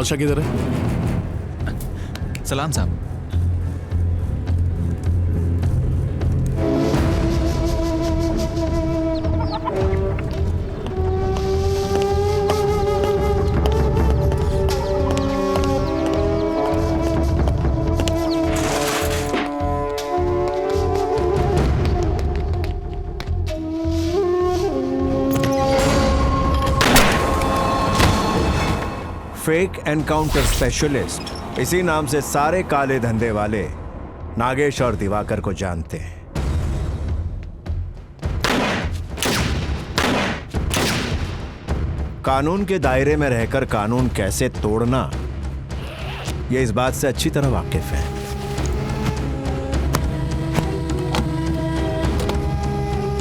बादशाह किधर है? सलाम साहब। फेक एनकाउंटर स्पेशलिस्ट, इसी नाम से सारे काले धंधे वाले नागेश और दिवाकर को जानते हैं। कानून के दायरे में रहकर कानून कैसे तोड़ना, ये इस बात से अच्छी तरह वाकिफ है।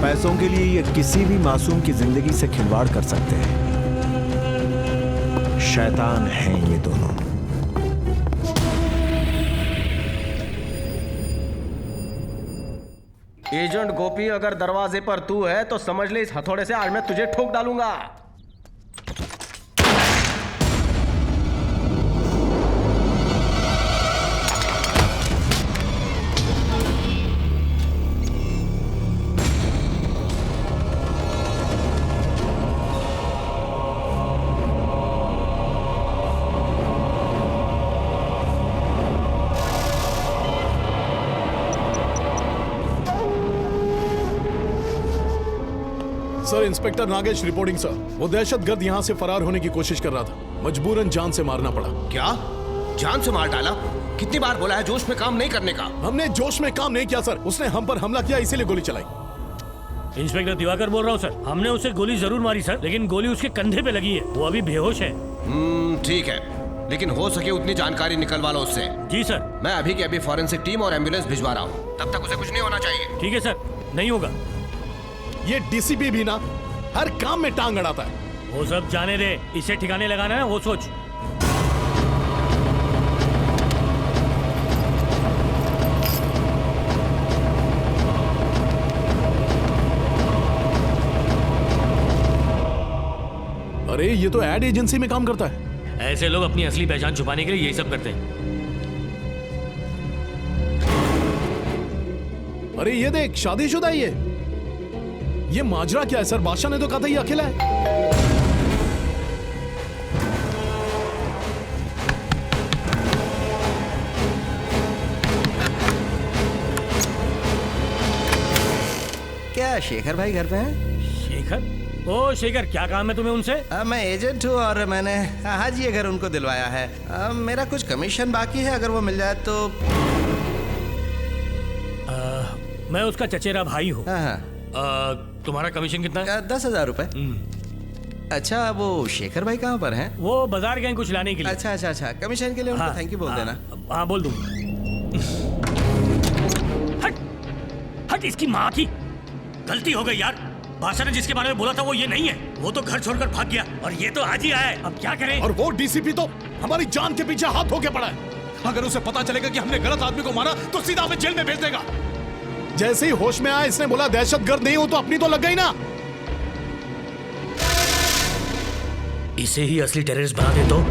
पैसों के लिए ये किसी भी मासूम की जिंदगी से खिलवाड़ कर सकते हैं। शैतान हैं ये दोनों। एजेंट गोपी, अगर दरवाजे पर तू है तो समझ ले इस हथौड़े से आज मैं तुझे ठोक डालूंगा। Sir, inspector Nagesh reporting sir. वो दहशतगर्द यहाँ से फरार होने की कोशिश कर रहा था, मजबूरन जान से मारना पड़ा। क्या? जान से मार डाला? कितनी बार बोला है जोश में काम नहीं करने का। हमने जोश में काम नहीं किया सर, उसने हम पर हमला किया इसीलिए गोली चलाई। इंस्पेक्टर दिवाकर बोल रहा हूँ सर। हमने उसे गोली जरूर मारी सर, लेकिन गोली उसके कंधे पे लगी है, वो अभी बेहोश है। ठीक है, लेकिन हो सके उतनी जानकारी निकलवा लो उससे। जी सर। मैं अभी के अभी फॉरेंसिक टीम और एम्बुलेंस भिजवा रहा हूँ, तब तक उसे कुछ नहीं होना चाहिए। ठीक है सर, नहीं होगा। ये डीसीपी भी ना हर काम में टांग अड़ाता है। वो सब जाने दे, इसे ठिकाने लगाना है वो सोच। अरे ये तो एड एजेंसी में काम करता है। ऐसे लोग अपनी असली पहचान छुपाने के लिए यही सब करते हैं। अरे ये देख, शादीशुदा है ये माजरा क्या है सर? बादशाह ने तो कहा था ये अकेला है। क्या शेखर भाई घर पे हैं? शेखर? ओ शेखर, क्या काम है तुम्हें उनसे? मैं एजेंट हूँ और मैंने आज ये घर उनको दिलवाया है। मेरा कुछ कमीशन बाकी है, अगर वो मिल जाए तो। मैं उसका चचेरा भाई हूँ। हाँ। तुम्हारा कमीशन कितना है? 10,000 रुपए। अच्छा, वो शेखर भाई कहाँ पर हैं? वो बाजार गए कुछ लाने के लिए। अच्छा, कमीशन के लिए उनको थैंक यू बोल देना। हाँ बोल दूँ। हट, इसकी माँ की गलती हो गई यार। बादशाह ने जिसके बारे में बोला था वो ये नहीं है। वो तो घर छोड़कर भाग गया और ये तो आज ही आया है। अब क्या करें? और वो डीसीपी तो हमारी जान के पीछे हाथ होके पड़ा है। अगर उसे पता चलेगा कि हमने गलत आदमी को मारा तो सीधा हमें जेल में भेज देगा। जैसे ही होश में आया इसने बोला दहशतगर्द नहीं हो तो अपनी तो लग गई ना। इसे ही असली टेररिस्ट बना दे तो।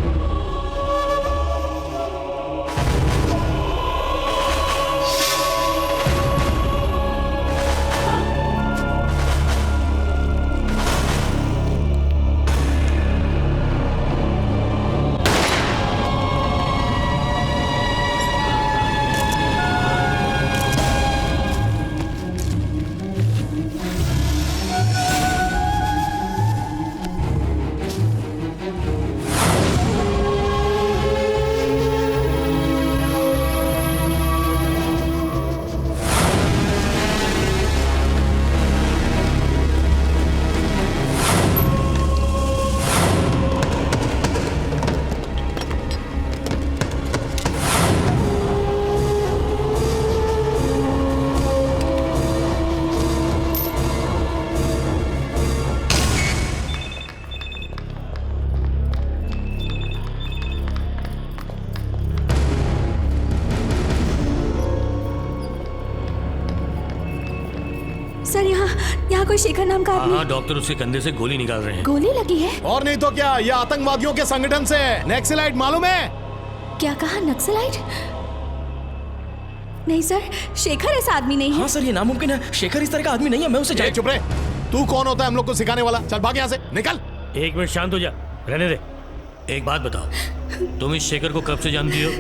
यहाँ कोई शेखर नाम का आदमी? हाँ, डॉक्टर उसके कंधे से गोली निकाल रहे हैं। गोली लगी है? और नहीं तो क्या, ये आतंकवादियों के संगठन से नक्सलाइट, मालूम है? क्या कहा, नक्सलाइट? नहीं सर, शेखर ऐसा आदमी नहीं है। हाँ सर, ये नामुमकिन है। शेखर इस तरह का आदमी नहीं है। मैं उसे चुप रहे। तू कौन होता है हम लोग को सिखाने वाला? चल भाग यहाँ से, निकल। एक मिनट शांत हो जा, रहने दे। एक बात बताओ, तुम इस शेखर को कब से जानती हो?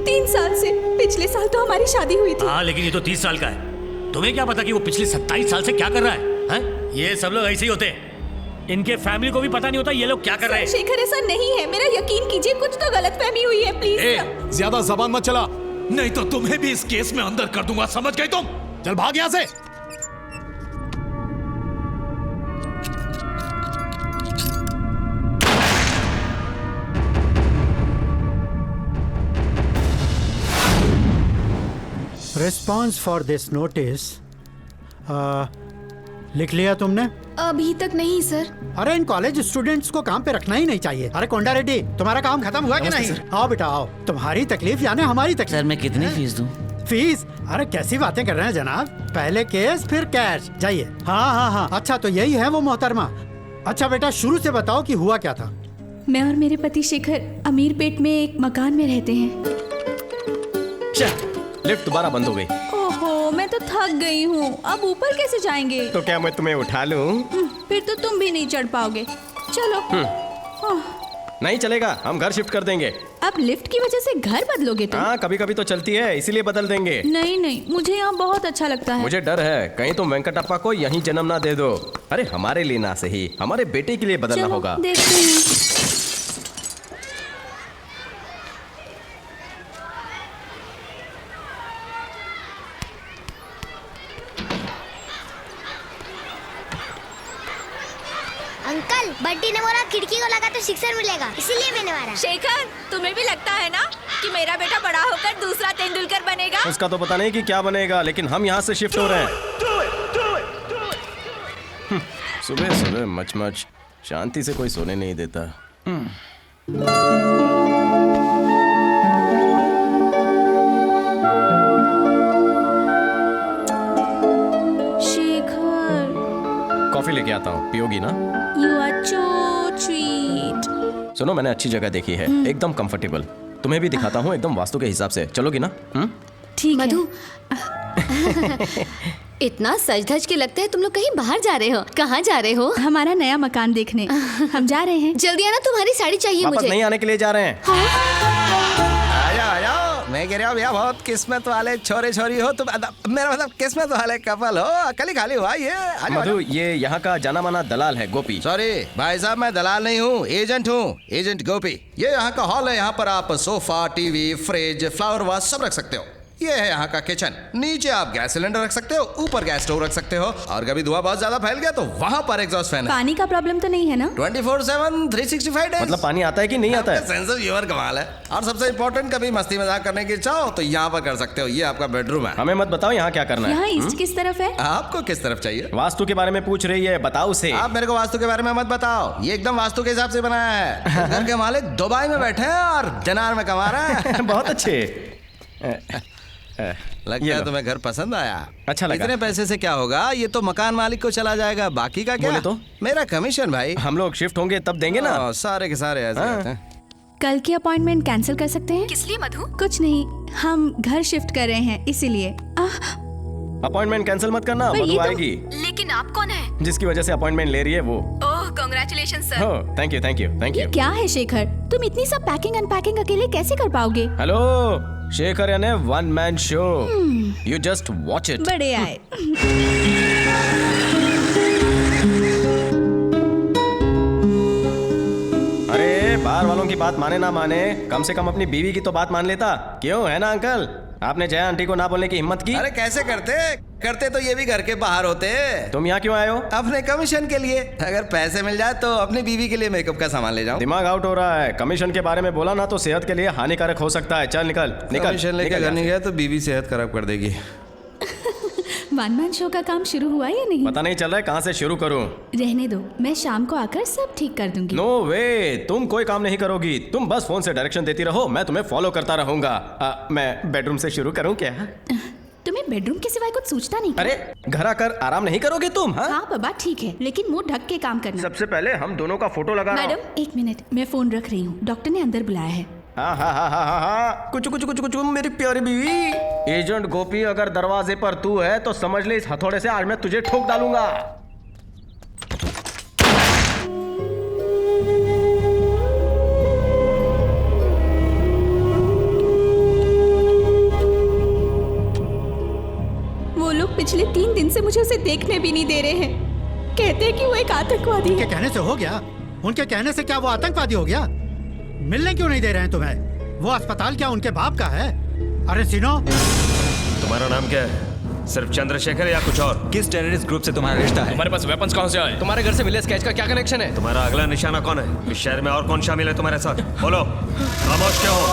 3 साल से। पिछले साल तो हमारी शादी हुई थी। हाँ, लेकिन ये तो 30 साल का है। तुम्हें क्या पता कि वो पिछले 27 साल से क्या कर रहा है? हैं? ये सब लोग ऐसे ही होते हैं। इनके फैमिली को भी पता नहीं होता ये लोग क्या कर रहे हैं। शेखर ऐसा नहीं है, मेरा यकीन कीजिए, कुछ तो गलतफहमी हुई है, प्लीज। ज्यादा जबान मत चला, नहीं तो तुम्हें भी इस केस में अंदर कर दूंगा, समझ गई तुम? चल भाग यहाँ से। रिस्पॉन्स फॉर दिस नोटिस लिख लिया तुमने? अभी तक नहीं सर। अरे इन कॉलेज स्टूडेंट्स को काम पे रखना ही नहीं चाहिए। अरे कोंडा रेड्डी, तुम्हारा काम खत्म हुआ कि नहीं? आओ बेटा आओ, तुम्हारी तकलीफ यानी हमारी तकलीफ। सर मैं कितनी फीस दूं? फीस? अरे कैसी बातें कर रहे हैं जनाब, पहले केस फिर कैश। जाइए। हाँ, अच्छा तो यही है वो मोहतरमा। अच्छा बेटा शुरू से बताओ कि हुआ क्या था? मैं और मेरे पति शेखर अमीरपेट में एक मकान में रहते हैं। लिफ्ट दोबारा बंद हो गई। ओहो, मैं तो थक गई हूँ, अब ऊपर कैसे जाएंगे? तो क्या मैं तुम्हें उठा लूं? फिर तो तुम भी नहीं चढ़ पाओगे। चलो। नहीं चलेगा, हम घर शिफ्ट कर देंगे। अब लिफ्ट की वजह से घर बदलोगे तुम? हाँ, कभी कभी तो चलती है, इसीलिए बदल देंगे। नहीं, मुझे यहाँ बहुत अच्छा लगता है। मुझे डर है कहीं तुम वेंकटप्पा को यहीं जन्म ना दे दो। अरे हमारे लिए ना सही, हमारे बेटे के लिए बदलना चलो, होगा। देखते हैं। अंकल, बंटी ने बोला खिड़की को लगा तो सिक्सर मिलेगा, इसीलिए मैंने मारा। शेखर, तुम्हें भी लगता है ना कि मेरा बेटा बड़ा होकर दूसरा तेंदुलकर बनेगा? उसका तो पता नहीं कि क्या बनेगा, लेकिन हम यहाँ से शिफ्ट हो रहे हैं। सुबह सुबह मच शांति से कोई सोने नहीं देता। कॉफी लेके आता हूँ, पियोगी ना? You are so sweet. सुनो, मैंने अच्छी जगह देखी है, एकदम कंफर्टेबल। तुम्हें भी दिखाता हूँ एकदम वास्तु के हिसाब से। चलोगी ना? ठीक है। मधु, इतना सज धज के लगता है तुम लोग कहीं बाहर जा रहे हो। कहाँ जा रहे हो? हमारा नया मकान देखने हम जा रहे हैं। जल्दी आना, तुम्हारी साड़ी चाहिए वापस मुझे। नहीं आने के लिए जा रहे हैं। आया मैं कह रहा हूँ भैया, बहुत किस्मत वाले छोरे छोरी हो तुम। मेरा मतलब किस्मत वाले कपल हो। अकल ही खाली हुआ ये। मधु, ये यहाँ का जाना माना दलाल है गोपी। सॉरी भाई साहब, मैं दलाल नहीं हूँ, एजेंट हूँ, एजेंट गोपी। ये यहाँ का हॉल है, यहाँ पर आप sofa, TV, fridge, flower vase सब रख सकते हो। ये है यहाँ का किचन। नीचे आप गैस सिलेंडर रख सकते हो, ऊपर गैस स्टोव रख सकते हो, और कभी धुआं बहुत ज्यादा फैल गया तो वहाँ पर एग्जॉस्ट फैन है। पानी का प्रॉब्लम तो नहीं है ना? 24/7 365 डेज। मतलब पानी आता है कि नहीं आता है? सेंस ऑफ ह्यूमर कमाल है। और सबसे इम्पोर्टेंट, कभी मस्ती मजाक करने की चाहो तो यहाँ पर कर सकते हो। ये आपका बेडरूम है। हमें मत बताओ यहाँ क्या करना है। यहाँ ईस्ट किस तरफ है? आपको किस तरफ चाहिए? वास्तु के बारे में पूछ रही है, बताओ उसे। आप मेरे को वास्तु के बारे में मत बताओ, ये एकदम वास्तु के हिसाब से बनाया है। घर के मालिक दुबई में बैठे हैं और दिनार में कमा रहे हैं। बहुत अच्छे। लगता है तुम्हें घर पसंद आया। अच्छा लगा। इतने पैसे से क्या होगा, ये तो मकान मालिक को चला जाएगा, बाकी का क्या? बोले तो? मेरा कमीशन भाई। हम लोग शिफ्ट होंगे तब देंगे ना। सारे के सारे ऐसे रहते हैं। कल की अपॉइंटमेंट कैंसिल कर सकते हैं? किस लिए मधु? कुछ नहीं, हम घर शिफ्ट कर रहे हैं इसीलिए। अपॉइंटमेंट कैंसिल मत करना, पर ये मधु तो- आएगी। लेकिन आप कौन है? जिसकी वजह से अपॉइंटमेंट ले रही है वो। ओह, कांग्रेचुलेशन सर। हो, thank you thank you thank ये यू। क्या है शेखर, तुम इतनी सब पैकिंग अनपैकिंग अकेले कैसे कर पाओगे? हेलो, शेखर यानी one man show. You just watch it. बड़े आए। अरे बाहर वालों की बात माने ना माने, कम से कम अपनी बीवी की तो बात मान लेता। क्यों, है ना अंकल? आपने जया आंटी को ना बोलने की हिम्मत की। अरे कैसे करते तो ये भी घर के बाहर होते। तुम यहाँ क्यों आए हो? अपने कमीशन के लिए। अगर पैसे मिल जाए तो अपनी बीवी के लिए मेकअप का सामान ले जाऊं। दिमाग आउट हो रहा है। कमीशन के बारे में बोला ना तो सेहत के लिए हानिकारक हो सकता है। चल निकल निकल। कमीशन लेके घर नहीं गया तो बीवी सेहत खराब कर देगी। वन मैन शो का काम शुरू हुआ या नहीं? पता नहीं चल रहा है कहाँ से शुरू करूं। रहने दो, मैं शाम को आकर सब ठीक कर दूंगी। नो वे, तुम कोई काम नहीं करोगी। तुम बस फोन से डायरेक्शन देती रहो, मैं तुम्हें फॉलो करता रहूंगा। मैं बेडरूम से शुरू करूं क्या? तुम्हें बेडरूम के सिवाय कुछ सोचता नहीं। अरे घर आकर आराम नहीं करोगे तुम? हाँ हाँ बाबा ठीक है, लेकिन मुंह ढक के काम करना। सबसे पहले हम दोनों का फोटो लगा रहा हूं। मैडम एक मिनट, मैं फोन रख रही हूँ, डॉक्टर ने अंदर बुलाया है। हाँ हाँ हाँ हाँ हाँ हाँ, कुछ कुछ कुछ कुछ मेरी प्यारी बीवी। एजेंट गोपी, अगर दरवाजे पर तू है तो समझ ले इस हथौड़े से आज मैं तुझे ठोक डालूंगा। वो लोग पिछले 3 दिन से मुझे उसे देखने भी नहीं दे रहे हैं। कहते हैं कि वो एक आतंकवादी है। उनके कहने से हो गया? उनके कहने से क्या वो आतंकवादी हो गया? मिलने क्यों नहीं दे रहे हैं तुम्हें? वो अस्पताल क्या उनके बाप का है? अरे सिनो, तुम्हारा नाम क्या है? सिर्फ चंद्रशेखर या कुछ और? किस टेररिस्ट ग्रुप से तुम्हारा रिश्ता है? तुम्हारे पास वेपन्स कहां से आए? तुम्हारे घर से मिले स्केच का क्या कनेक्शन है? तुम्हारा अगला निशाना कौन है? इस शहर में और कौन शामिल है तुम्हारे साथ? बोलो, खामोश क्यों हो?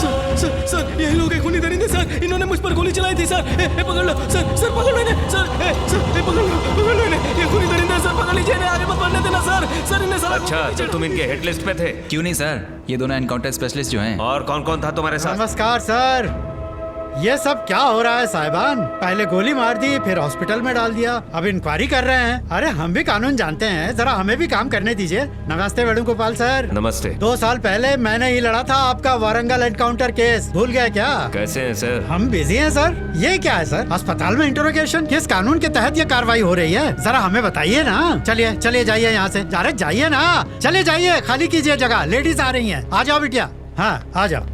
सर यही लोग खूनी दरिंदे सर, इन्होंने मुझ पर गोली चलाई थी सर। पकड़ लो सर पकड़ लो इन्हें सर पकड़ लो इन्हें, ये खूनी दरिंदे सर, पकड़ लीजिए इन्हें, आगे मत बढ़ने देना सर इन्हें सर। अच्छा, तो तुम इनके हिट लिस्ट पे थे? क्यों नहीं सर, ये दोनों एनकाउंटर स्पेशलिस्ट जो हैं। और कौन कौन था तुम्हारे साथ? नमस्कार सर। ये सब क्या हो रहा है साहिबान? पहले गोली मार दी, फिर हॉस्पिटल में डाल दिया, अब इंक्वायरी कर रहे हैं। अरे हम भी कानून जानते हैं, जरा हमें भी काम करने दीजिए। नमस्ते वेणुगोपाल सर। नमस्ते। 2 साल पहले मैंने ही लड़ा था आपका वारंगल एनकाउंटर केस, भूल गए क्या? कैसे हैं सर? हम बिजी हैं सर। ये क्या है सर, अस्पताल में इंटरोगेशन? किस कानून के तहत ये कार्रवाई हो रही है? जरा हमें बताइए ना। चलिए जाइए यहाँ से। अरे जाइए ना, चले जाइए, खाली कीजिए जगह, लेडीज आ रही हैं। आ जाओ बिटिया। हाँ आ जाओ।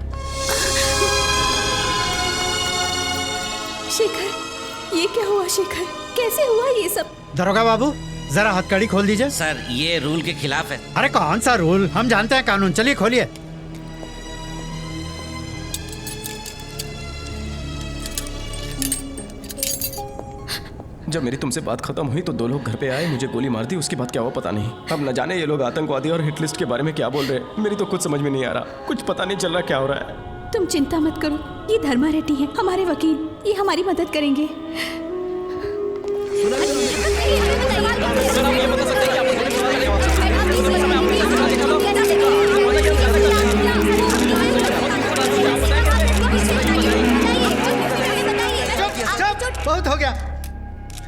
शेखर, ये क्या हुआ शेखर? कैसे हुआ ये सब? दरोगा बाबू जरा हथकड़ी खोल दीजिए। सर ये रूल के खिलाफ है। अरे कौन सा रूल? हम जानते हैं कानून। चलिए खोलिए। जब मेरी तुमसे बात खत्म हुई तो 2 लोग घर पे आए, मुझे गोली मार दी, उसके बाद क्या हुआ पता नहीं। अब न जाने ये लोग आतंकवादी और हिट लिस्ट के बारे में क्या बोल रहे हैं, मेरी तो कुछ समझ में नहीं आ रहा, कुछ पता नहीं चल रहा क्या हो रहा है। तुम चिंता मत करो, ये धर्मा रेड्डी हैं, हमारे वकील, ये हमारी मदद करेंगे। बहुत हो गया।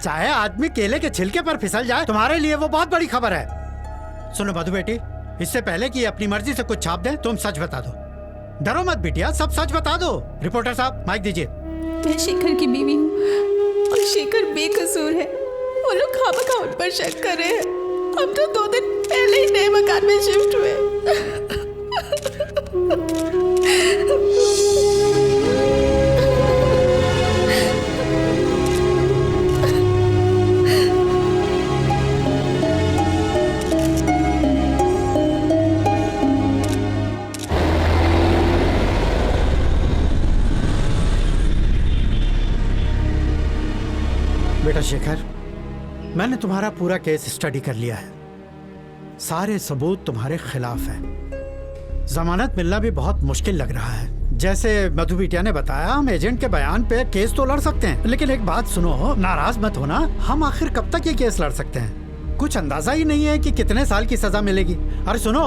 चाहे आदमी केले के छिलके पर फिसल जाए, तुम्हारे लिए वो बहुत बड़ी खबर है। सुनो मधु बेटी, इससे पहले कि अपनी मर्जी से कुछ छाप दे, तुम सच बता दो। डरो मत बिटिया, सब सच बता दो। रिपोर्टर साहब माइक दीजिए। मैं शेखर की बीवी हूँ और शेखर बेकसूर है। वो लोग खामखा उन पर शक कर रहे हैं। हम तो 2 दिन पहले ही नए मकान में शिफ्ट हुए। बेटा शेखर, मैंने तुम्हारा पूरा केस स्टडी कर लिया है। सारे सबूत तुम्हारे खिलाफ हैं। जमानत मिलना भी बहुत मुश्किल लग रहा है। जैसे मधु बिटिया ने बताया, हम एजेंट के बयान पे केस तो लड़ सकते हैं, लेकिन एक बात सुनो, नाराज मत होना, हम आखिर कब तक ये केस लड़ सकते हैं? कुछ अंदाजा ही नहीं है कि कितने साल की सजा मिलेगी। अरे सुनो,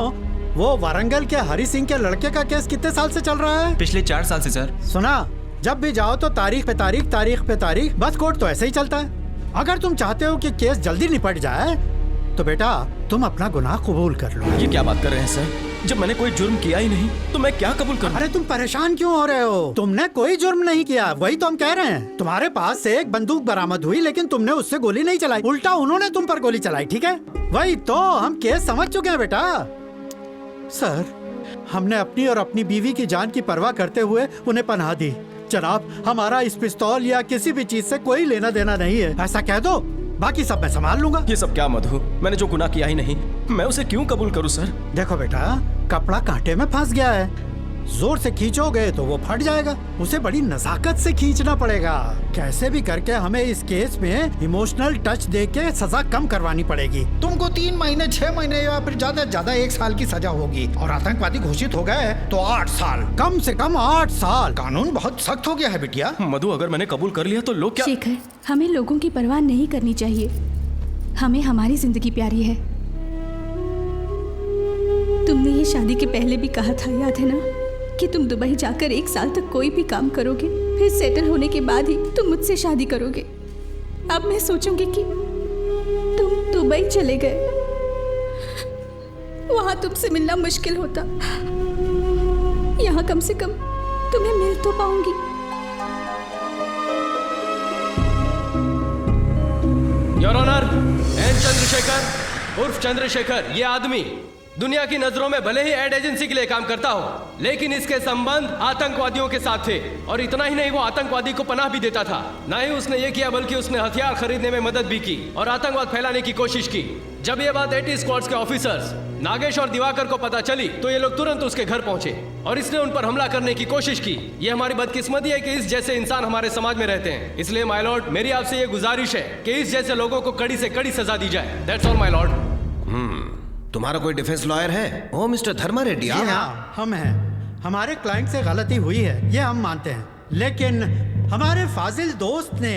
वो वारंगल के हरि सिंह के लड़के का केस कितने साल से चल रहा है? पिछले 4 साल से सर। सुना, जब भी जाओ तो तारीख पे तारीख, बस कोर्ट तो ऐसे ही चलता है। अगर तुम चाहते हो कि केस जल्दी निपट जाए तो बेटा तुम अपना गुनाह कबूल कर लो। ये क्या बात कर रहे हैं सर? जब मैंने कोई जुर्म किया ही नहीं तो मैं क्या कबूल करूं? अरे तुम परेशान क्यों हो रहे हो? तुमने कोई जुर्म नहीं किया, वही तो हम कह रहे हैं। तुम्हारे पास से एक बंदूक बरामद हुई, लेकिन तुमने उससे गोली नहीं चलाई, उल्टा उन्होंने तुम पर गोली चलाई। ठीक है, वही तो हम केस समझ चुके हैं बेटा। सर, हमने अपनी और अपनी बीवी की जान की परवाह करते हुए उन्हें पनाह दी। जनाब, हमारा इस पिस्तौल या किसी भी चीज से कोई लेना देना नहीं है, ऐसा कह दो, बाकी सब मैं संभाल लूंगा। ये सब क्या मधु? मैंने जो गुनाह किया ही नहीं, मैं उसे क्यों कबूल करूं सर? देखो बेटा, कपड़ा कांटे में फंस गया है, जोर से खींचोगे तो वो फट जाएगा, उसे बड़ी नजाकत से खींचना पड़ेगा। कैसे भी करके हमें इस केस में इमोशनल टच देके सजा कम करवानी पड़ेगी। तुमको 3 महीने, 6 महीने या फिर ज्यादा 1 साल की सजा होगी, और आतंकवादी घोषित हो गए तो 8 साल, कम से कम 8 साल। कानून बहुत सख्त हो गया है बिटिया। मधु, अगर मैंने कबूल कर लिया तो लोग क्या? शेखर, हमें लोगों की परवाह नहीं करनी चाहिए, हमें हमारी जिंदगी प्यारी है। तुमने ये शादी के पहले भी कहा था, याद है ना, कि तुम दुबई जाकर 1 साल तक कोई भी काम करोगे, फिर सेटल होने के बाद ही तुम मुझसे शादी करोगे। अब मैं सोचूंगी कि तुम दुबई चले गए, वहां तुमसे मिलना मुश्किल होता, यहाँ कम से कम तुम्हें मिल तो पाऊंगी। योर ऑनर, एन चंद्रशेखर उर्फ चंद्रशेखर, ये आदमी दुनिया की नजरों में भले ही एड एजेंसी के लिए काम करता हो, लेकिन इसके संबंध आतंकवादियों के साथ थे। और इतना ही नहीं, वो आतंकवादी को पनाह भी देता था। ना ही उसने ये किया, बल्कि उसने हथियार खरीदने में मदद भी की और आतंकवाद फैलाने की कोशिश की। जब ये बात 80 स्क्वाड्स के ऑफिसर्स नागेश और दिवाकर को पता चली, तो ये लोग तुरंत उसके घर पहुंचे और इसने उन पर हमला करने की कोशिश की। ये हमारी बदकिस्मती है कि इस जैसे इंसान हमारे समाज में रहते हैं। इसलिए माय लॉर्ड, मेरी आपसे ये गुजारिश है कि इस जैसे लोगों को कड़ी से कड़ी सजा दी जाए। That's all my Lord. तुम्हारा कोई डिफेंस लॉयर है? ओ मिस्टर धर्मा रेड्डी। हाँ, हम हैं। हमारे क्लाइंट से गलती हुई है, ये हम मानते हैं, लेकिन हमारे फाजिल दोस्त ने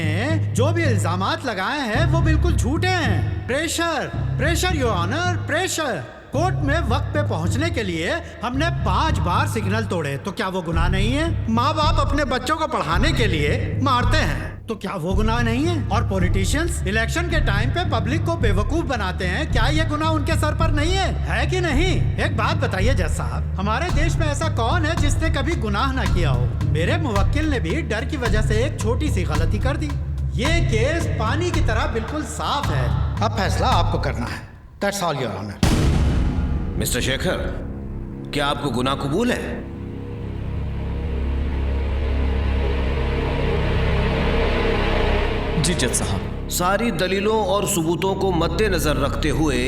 जो भी इल्जामात लगाए हैं वो बिल्कुल झूठे हैं। Pressure your honour, pressure. Court में वक्त पे पहुंचने के लिए हमने 5 बार सिग्नल तोड़े, तो क्या वो गुनाह नहीं है? माँ बाप अपने बच्चों को पढ़ाने के लिए मारते हैं, तो क्या वो गुनाह नहीं है? और पॉलिटिशियंस इलेक्शन के टाइम पे पब्लिक को बेवकूफ बनाते हैं, क्या ये गुनाह उनके सर पर नहीं है कि नहीं? एक बात बताइए जज साहब, हमारे देश में ऐसा कौन है जिसने कभी गुनाह ना किया हो? मेरे मुवक्किल ने भी डर की वजह से एक छोटी सी गलती कर दी। ये केस पानी की तरह बिल्कुल साफ है, अब फैसला आपको करना है। That's all your honour. Mister Shekhar, क्या आपको गुनाह कबूल है? जी जज साहब। सारी दलीलों और सबूतों को मद्देनजर रखते हुए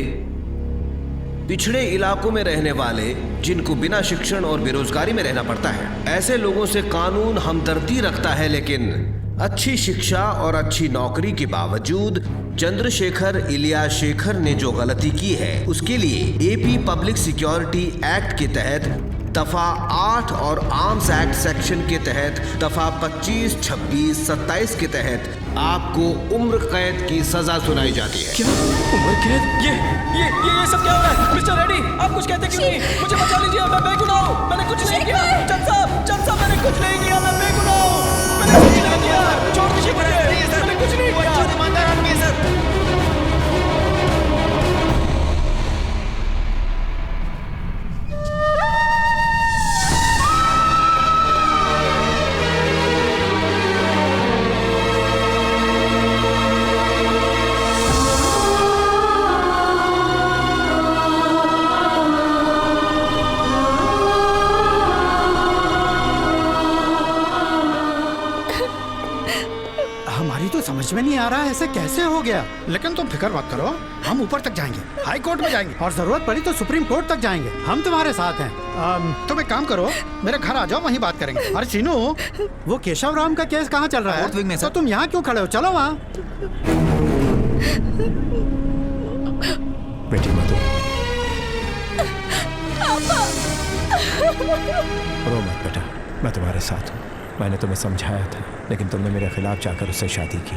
पिछड़े इलाकों में रहने वाले, जिनको बिना शिक्षण और बेरोजगारी में रहना पड़ता है, ऐसे लोगों से कानून हमदर्दी रखता है, लेकिन अच्छी शिक्षा और अच्छी नौकरी के बावजूद चंद्रशेखर इलियास शेखर ने जो गलती की है, उसके लिए एपी पब्लिक सिक्योरिटी एक्ट के तहत दफा 8 और आर्म्स एक्ट सेक्शन के तहत दफा 25, 26, 27 के तहत आपको उम्र कैद की सजा सुनाई जाती है। क्या उम्र कैद? ये सब क्या हो रहा है? मिस्टर रेड्डी, आप कुछ कहते क्यों नहीं? मुझे बचा लीजिए, मैं बेगुनाह हूँ, मैंने कुछ नहीं किया। जज साहब, मैंने कुछ नहीं किया, मैं बेगुनाह हूँ, मैंने कुछ नहीं किया। छोड़ दीजिए मुझे, मैंने कुछ नहीं किया। ईमानदार आदमी है सर। समझ में नहीं आ रहा है ऐसे कैसे हो गया, लेकिन तुम फिक्र मत करो, हम ऊपर तक जाएंगे, हाई कोर्ट में जाएंगे और जरूरत पड़ी तो सुप्रीम कोर्ट तक जाएंगे। हम तुम्हारे साथ हैं। तुम एक काम करो, मेरे घर आ जाओ, वहीं बात करेंगे। अरे चीनू, वो केशव राम का केस कहाँ चल रहा है? तो तुम यहाँ क्यों खड़े हो? चलो वहाँ। बेटी मधु, रो मत बेटा, मैं तुम्हारे साथ हूँ। मैंने तुम्हें समझाया था, लेकिन तुमने मेरे खिलाफ जाकर उससे शादी की।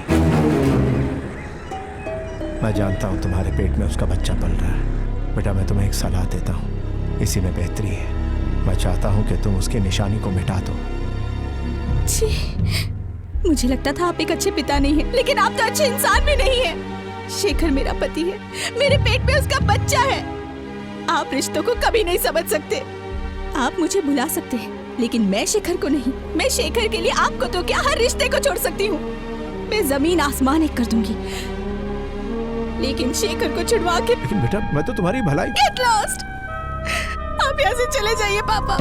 मैं जानता हूँ तुम्हारे पेट में उसका बच्चा पल रहा है। बेटा, मैं तुम्हें एक सलाह देता हूँ, इसी में बेहतरी है। मैं चाहता हूँ कि तुम उसकी निशानी को मिटा दो। जी, मुझे लगता था आप एक अच्छे पिता नहीं हैं, लेकिन आप तो अच्छे इंसान भी नहीं हैं। शेखर मेरा पति है, मेरे पेट में उसका बच्चा है। आप रिश्तों को कभी नहीं समझ सकते। आप मुझे भुला सकते हैं, लेकिन मैं शेखर को नहीं। मैं शेखर के लिए आपको तो क्या, हर रिश्ते को छोड़ सकती हूँ। मैं जमीन आसमान एक कर दूंगी, लेकिन शेखर को छुड़वा के। लेकिन बेटा, मैं तो तुम्हारी भलाई। Get lost! आप यहाँ से चले जाइए पापा।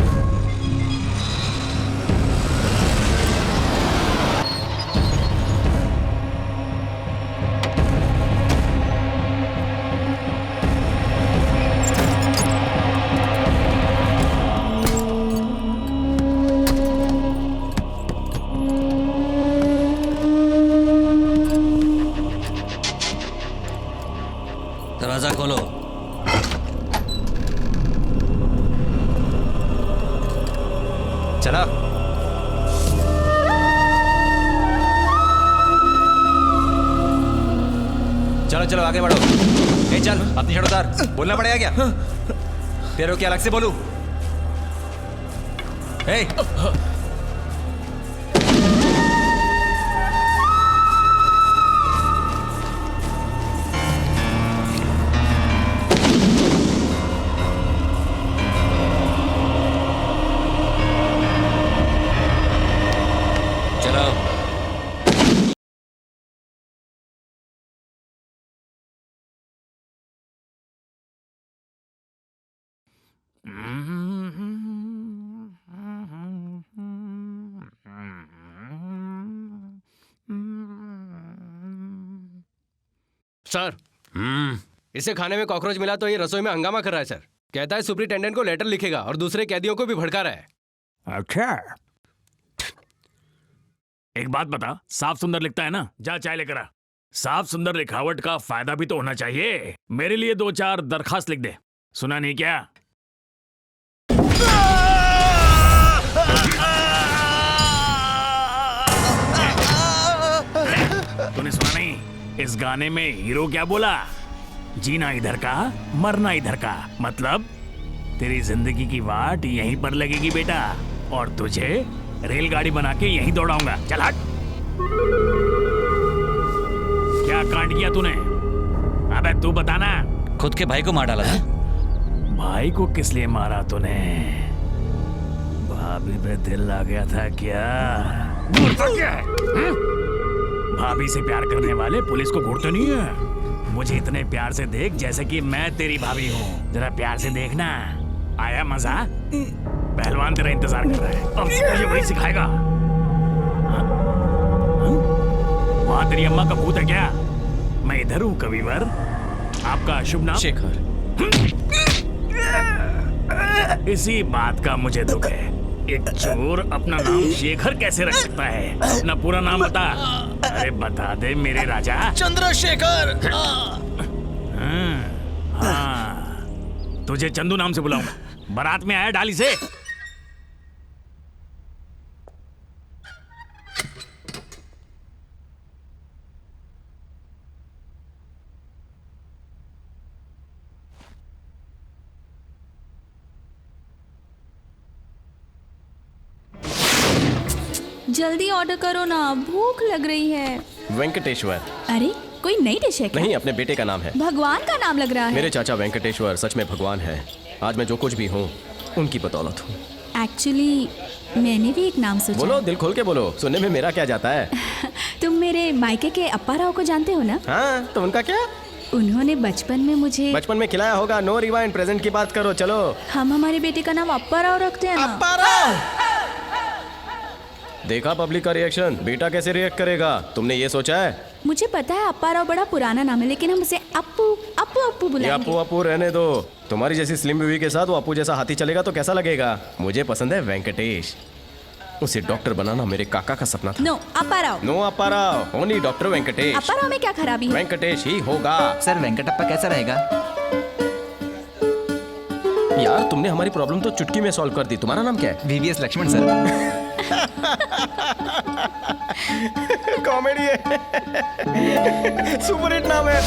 दरवाजा खोलो। चला। चलो चलो आगे बढ़ो। ए चल, अपनी शर्ट उतार। बोलना पड़ेगा क्या? तेरे को क्या अलग से बोलूं? ए, चलो। सर, इसे खाने में कॉकरोच मिला तो ये रसोई में हंगामा कर रहा है सर। कहता है सुपरिटेंडेंट को लेटर लिखेगा और दूसरे कैदियों को भी भड़का रहा है। अच्छा, एक बात बता, साफ सुंदर लिखता है ना? जा चाय लेकर आ। साफ सुंदर लिखावट का फायदा भी तो होना चाहिए। मेरे लिए 2-4 दरखास्त लिख दे। सुना नहीं क्या? तूने सुना नहीं? इस गाने में हीरो क्या बोला? जीना इधर का, मरना इधर का। मतलब तेरी जिंदगी की वाट यहीं पर लगेगी बेटा, और तुझे रेलगाड़ी बना के यहीं दौड़ाऊंगा। चल हट। क्या कांड किया तूने? अबे तू बताना। खुद के भाई को मार डाला था। भाई को किस लिए मारा तूने? भाभी पे दिल आ गया था क्या? घूरता क्या है? भाभी से प्यार करने वाले पुलिस को घूरते नहीं है। मुझे इतने प्यार से देख जैसे कि मैं तेरी भाभी हूँ। जरा प्यार से देखना। आया मजा? पहलवान तेरा इंतजार कर रहा है। अब तुझे वही सिखाएगा। वहां तेरी अम्मा का भूत है क्या? मैं इधर हूँ कविवर। आपका शुभ नाम? शेखर। इसी बात का मुझे दुख है। एक चोर अपना नाम शेखर कैसे रख सकता है? अपना पूरा नाम बता। अरे बता दे मेरे राजा। चंद्रशेखर। हाँ, तुझे चंदू नाम से बुलाऊंगा। बारात में आया डाली से। जल्दी ऑर्डर करो ना, भूख लग रही है। वेंकटेश्वर। अरे कोई नई डिश है क्या? नहीं, अपने बेटे का नाम है। भगवान का नाम लग रहा है। मेरे चाचा वेंकटेश्वर सच में भगवान है। आज मैं जो कुछ भी हूँ उनकी बदौलत हूँ। एक्चुअली मैंने भी एक नाम सोचा। बोलो, दिल खोल के बोलो। सुनने में मेरा क्या जाता है? तुम मेरे मायके के अप्पा राव को जानते हो ना? हाँ, तो उनका क्या? उन्होंने बचपन में मुझे में खिलाया होगा। नो रिवाइंड, प्रेजेंट की बात करो। चलो। हम हमारे बेटे का नाम अप्पा राव रखते हैं ना। अप्पा राव। देखा पब्लिक का रिएक्शन। बेटा कैसे रिएक्ट करेगा? तुमने ये सोचा है? मुझे पता है अप्पा राव बड़ा पुराना नाम है, लेकिन हम उसे अप्पू अप्पू अप्पू बुलाएंगे। अप्पू अप्पू रहने दो। तुम्हारी जैसी स्लिम बीवी के साथ वो अप्पू जैसा हाथी चलेगा तो कैसा लगेगा? मुझे पसंद है वेंकटेश। उसे डॉक्टर बनाना मेरे काका का सपना था। नो अप्पा राव। नो अप्पा राव, ओनली डॉक्टर वेंकटेश। अप्पा राव में क्या खराबी है? वेंकटेश ही होगा। सर वेंकटप्पा कैसा रहेगा? यार तुमने हमारी प्रॉब्लम तो चुटकी में सॉल्व कर दी। तुम्हारा नाम क्या है? VVS Laxman sir. कॉमेडी है। सुपर हिट नाम है।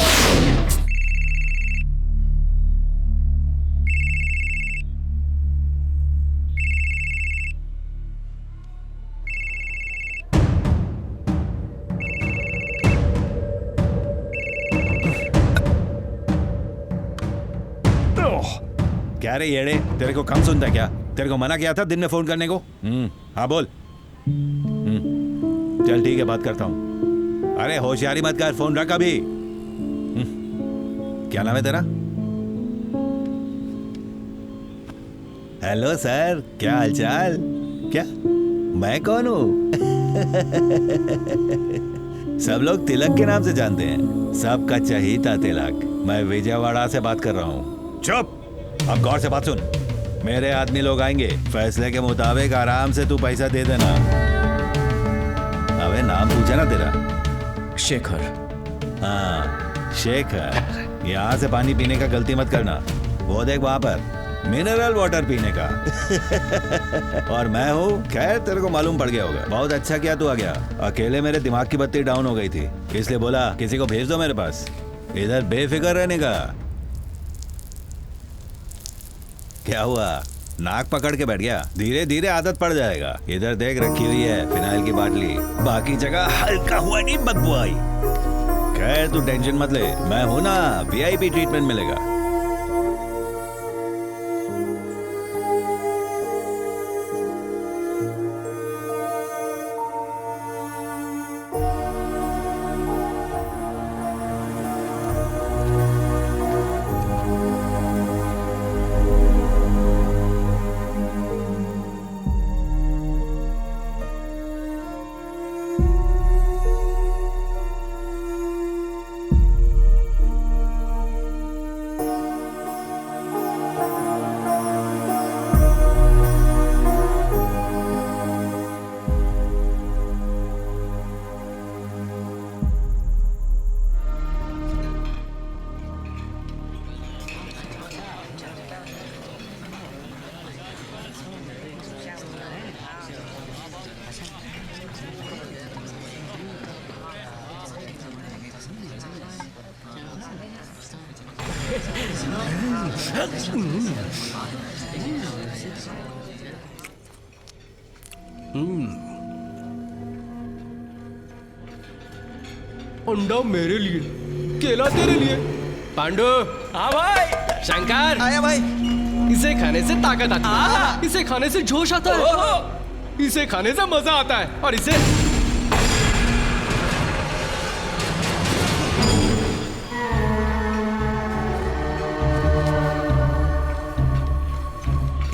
क्या रे येड़े, तेरे को कम सुनता क्या? तेरे को मना किया था दिन में फोन करने को। हाँ बोल। चल ठीक है, बात करता हूँ। अरे होशियारी मत कर, फोन रख अभी। क्या नाम है तेरा? हेलो सर, क्या हालचाल? क्या मैं कौन हूँ? सब लोग तिलक के नाम से जानते हैं। सबका चहीता तिलक। मैं विजयवाड़ा से बात कर रहा हूँ। चुप, अब गौर से बात सुन। मेरे आदमी लोग आएंगे, फैसले के मुताबिक आराम से तू पैसा दे देना। अबे नाम पूछा ना तेरा? शेखर। हाँ शेखर। यहाँ से पानी पीने का गलती मत करना। वो देख वहां पर मिनरल वाटर पीने का। और मैं हूँ, खैर तेरे को मालूम पड़ गया होगा। बहुत अच्छा किया तू आ गया। अकेले मेरे दिमाग की बत्ती डाउन हो गई थी, इसलिए बोला किसी को भेज दो मेरे पास। इधर बेफिक्र रहने का। क्या हुआ, नाक पकड़ के बैठ गया। धीरे धीरे आदत पड़ जाएगा। इधर देख रखी हुई है फिनाइल की बाटली, बाकी जगह हल्का हुआ नहीं बदबू आई। खैर तू टेंशन मत ले, मैं हूं ना, वीआईपी ट्रीटमेंट मिलेगा। अंडा मेरे लिए, केला तेरे लिए। पांडु। हाँ भाई। शंकर। आया भाई। इसे खाने से ताकत आती है, इसे खाने से जोश आता है, इसे खाने से मजा आता है, और इसे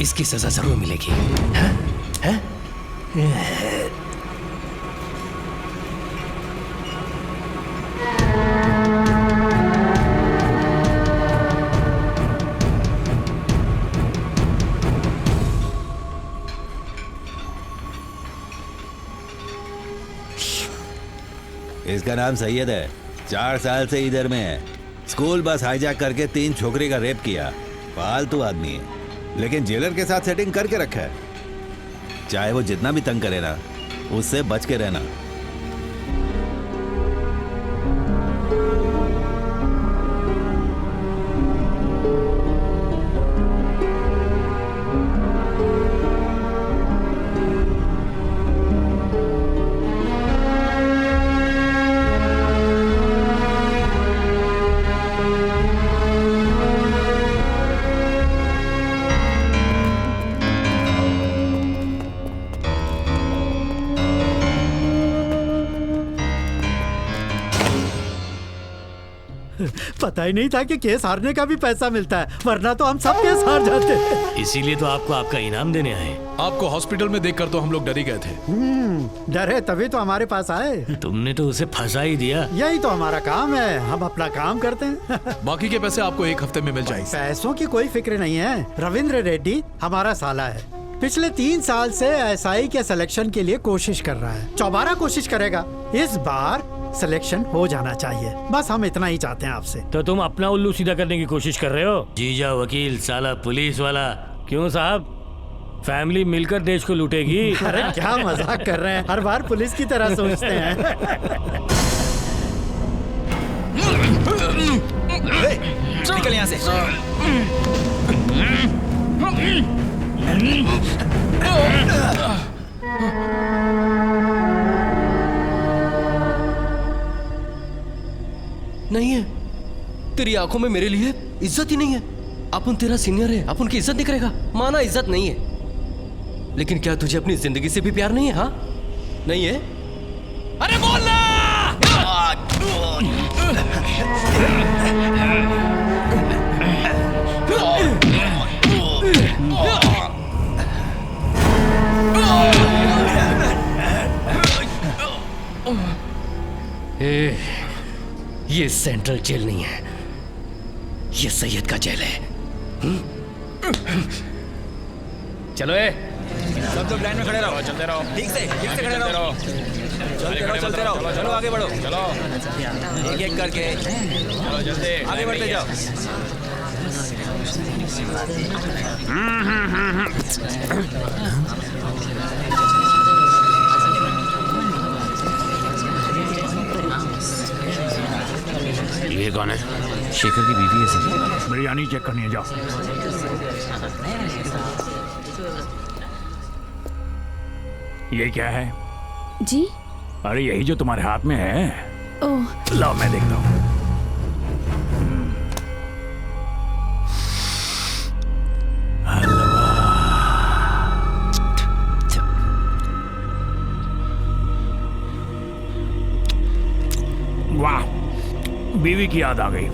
इसकी सजा जरूर मिलेगी। हैं? हैं? इसका नाम सैयद है, 4 साल से इधर में है। स्कूल बस हाईजैक करके 3 छोकरी का रेप किया। फालतू आदमी है, लेकिन जेलर के साथ सेटिंग करके रखा है। चाहे वो जितना भी तंग करे ना, उससे बच के रहना। पता ही नहीं था कि केस हारने का भी पैसा मिलता है, वरना तो हम सब केस हार जाते। इसीलिए तो आपको आपका इनाम देने आए। आपको हॉस्पिटल में देखकर तो हम लोग डर ही गए थे। डरे तभी तो हमारे पास आए। तुमने तो उसे फंसा ही दिया। यही तो हमारा काम है, हम अपना काम करते हैं। बाकी के पैसे आपको 1 हफ्ते में मिल जाएंगे। पैसों की कोई फिक्र नहीं है। रविंद्र रेड्डी हमारा साला है, पिछले 3 साल से एसआई के सिलेक्शन के लिए कोशिश कर रहा है। 12 कोशिश करेगा, इस बार सिलेक्शन हो जाना चाहिए। बस हम इतना ही चाहते हैं आपसे। तो तुम अपना उल्लू सीधा करने की कोशिश कर रहे हो? जीजा, वकील, साला पुलिस वाला। क्यों साहब, फैमिली मिलकर देश को लूटेगी। अरे क्या मजाक कर रहे हैं, हर बार पुलिस की तरह सोचते हैं। निकल यहाँ से। नहीं है, तेरी आंखों में मेरे लिए इज्जत ही नहीं है। अपन तेरा सीनियर है, अपन की इज्जत नहीं करेगा। माना इज्जत नहीं है, लेकिन क्या तुझे अपनी जिंदगी से भी प्यार नहीं है? हाँ नहीं है? अरे बोलना। ये सेंट्रल जेल नहीं है, ये सैयद का जेल है। चलो सब लोग लाइन में खड़े रहो। चलते रहो, ठीक से खड़े रहो। चलते रहो। चलो आगे बढ़ो। चलो एक करके चलो, जल्दी आगे बढ़ते जाओ। ये कौन है? शेखर की बीवी है सर। बिरयानी चेक करनी है, जाओ। ये क्या है? जी? अरे यही जो तुम्हारे हाथ में है। ओह। लाओ मैं देखता हूँ। वाह, बीवी की याद आ गई।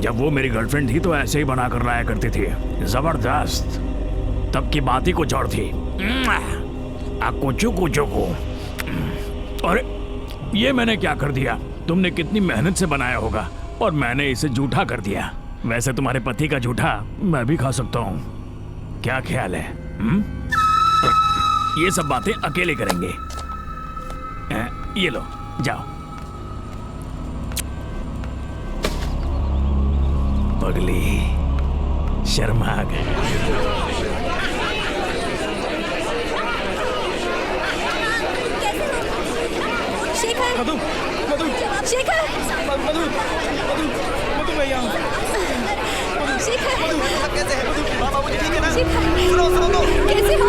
जब वो मेरी गर्लफ्रेंड थी तो ऐसे ही बना कर लाया करती थी। जबरदस्त। तब की बात ही कुछ और थी। कुचू कुचू को। अरे ये मैंने क्या कर दिया? तुमने कितनी मेहनत से बनाया होगा और मैंने इसे जूठा कर दिया। वैसे तुम्हारे पति का जूठा मैं भी खा सकता हूँ। क्या ख्याल है? ये सब बातें अकेले करेंगे। ये लो, जाओ। पगली शर्मा गई। शेखर, मधु, मधु, शेखर, मधु, मधु, मधु, मैं यहाँ हूँ। शेखर, मधु, आप कैसे हैं? मधु, बाबा मुझे ठीक है ना? शेखर, सुनो तो। कैसे हो?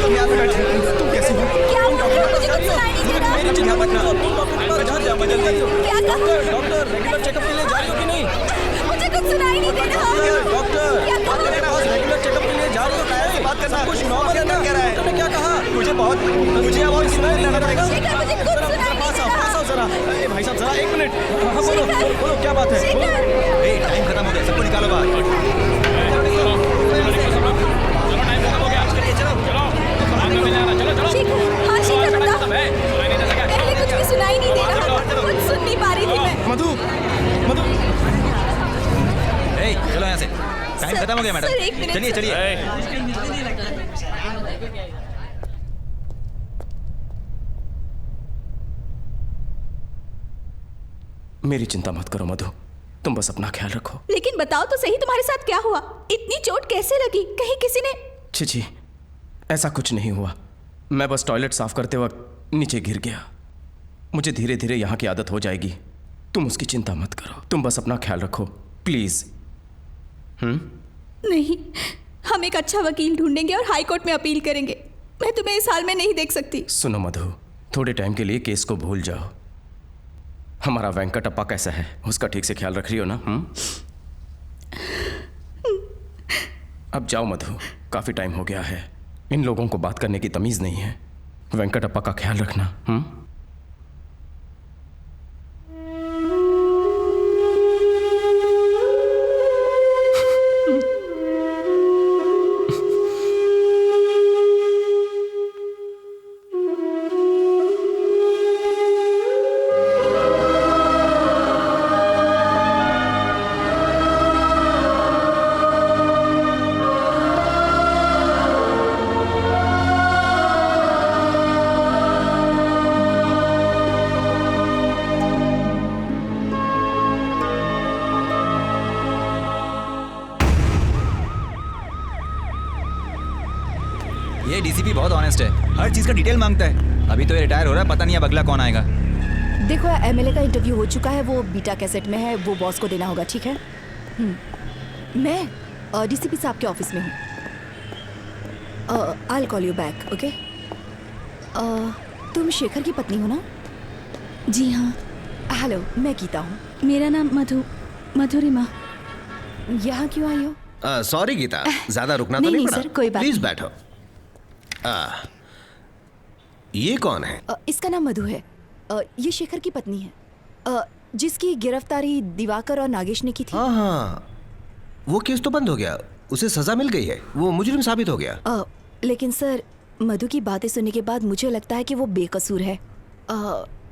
तुम यहाँ पे बैठे हो। तुम कैसे हो? क्या हुआ? मुझे कुछ सुनाई नहीं दे रहा। मेरी चिंता मत करो। तुम डॉक्टर के पास जहाँ जल्दी जाइए। क्या कहा? डॉक्टर, रेगुलर चेकअप के लिए जा रही हो कि नहीं? मुझे कुछ सुनाई नहीं दे रहा। डॉक्टर, क्या कहा? मेरे पास रेगुलर चेकअप के लिए जा रही हो? कैसे से बात करना? कुछ नॉर्मल है ना? तुमने क्या कहा? मुझे आवाज सुनाई नहीं दे रहा। शेखर, मुझे कुछ सुनाई नहीं दे रहा। जरा भाई साहब जरा 1 मिनट। हाँ बोलो बोलो क्या बात है? टाइम खत्म हो गया, सबको निकालो बाहर। हाँ शेखर, बता। पहले कुछ भी सुनाई नहीं दे रहा। कुछ सुन नहीं पा रही थी मैं। मधु, मधु, चलो यहाँ से। टाइम खत्म हो गया मैडम। Sir, 1 minute. चलिए चलिए। मेरी चिंता मत करो मधु, तुम बस अपना ख्याल रखो। लेकिन बताओ तो सही, तुम्हारे साथ क्या हुआ? इतनी चोट कैसे लगी? कहीं किसी ने? छी, ऐसा कुछ नहीं हुआ। मैं बस टॉयलेट साफ करते वक्त नीचे गिर गया। मुझे धीरे धीरे यहाँ की आदत हो जाएगी। तुम उसकी चिंता मत करो, तुम बस अपना ख्याल रखो प्लीज। नहीं, हम एक अच्छा वकील ढूंढेंगे और हाई कोर्ट में अपील करेंगे। मैं तुम्हें इस हाल में नहीं देख सकती। सुनो मधु, थोड़े टाइम के लिए केस को भूल जाओ। हमारा वेंकटप्पा कैसा है? उसका ठीक से ख्याल रख रही हो ना? अब जाओ मधु, काफी टाइम हो गया है। इन लोगों को बात करने की तमीज नहीं है। वेंकटप्पा का ख्याल रखना। ये डीसीपी बहुत ऑनेस्ट है, हर चीज का डिटेल मांगता है। अभी तो ये रिटायर हो रहा है, पता नहीं अब अगला कौन आएगा। देखो एमएलए का इंटरव्यू हो चुका है, वो बीटा कैसेट में है, वो बॉस को देना होगा, ठीक है? मैं डीसीपी साहब के ऑफिस में हूँ। I will call you back, okay? तुम शेखर की पत्नी हो ना? जी हाँ। हेलो, मैं गीता हूँ। मेरा नाम मधुरिमा। यहाँ क्यों आई हो? सॉरी गीता, ज्यादा रुकना तो नहीं, नहीं नहीं पड़ा? सर, कोई बात प्लीज नहीं। बैठो। ये कौन है? इसका नाम मधु है। ये शेखर की पत्नी है, जिसकी गिरफ्तारी दिवाकर और नागेश ने की थी। हाँ, वो केस तो बंद हो गया, उसे सजा मिल गई है, वो मुजरिम साबित हो गया। लेकिन सर, मधु की बातें सुनने के बाद मुझे लगता है कि वो बेकसूर है।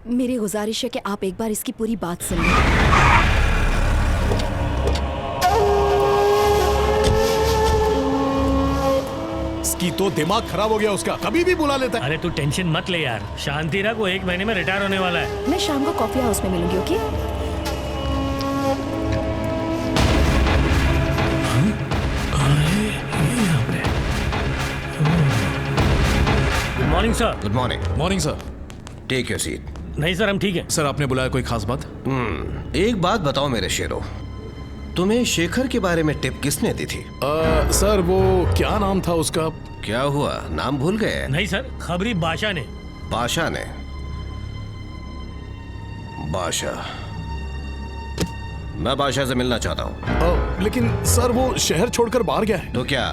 मेरी गुजारिश है कि आप एक बार इसकी पूरी बात सुनिए। इसकी तो दिमाग खराब हो गया उसका, कभी भी बुला लेता है। अरे तू टेंशन मत ले यार, शांति रख, वो 1 महीने में रिटायर होने वाला है। मैं शाम को कॉफी हाउस में मिलूंगी, okay? Good morning sir. Good morning. Morning sir. Take your seat. नहीं सर, हम ठीक है। सर आपने बुलाया, कोई खास बात? एक बात बताओ मेरे शेरों, तुम्हें शेखर के बारे में टिप किसने दी थी? सर वो क्या नाम था उसका? क्या हुआ, नाम भूल गए? नहीं सर, खबरी बादशाह ने। बादशाह ने? बादशाह, मैं बादशाह से मिलना चाहता हूँ। लेकिन सर वो शहर छोड़कर बाहर गया है। तो क्या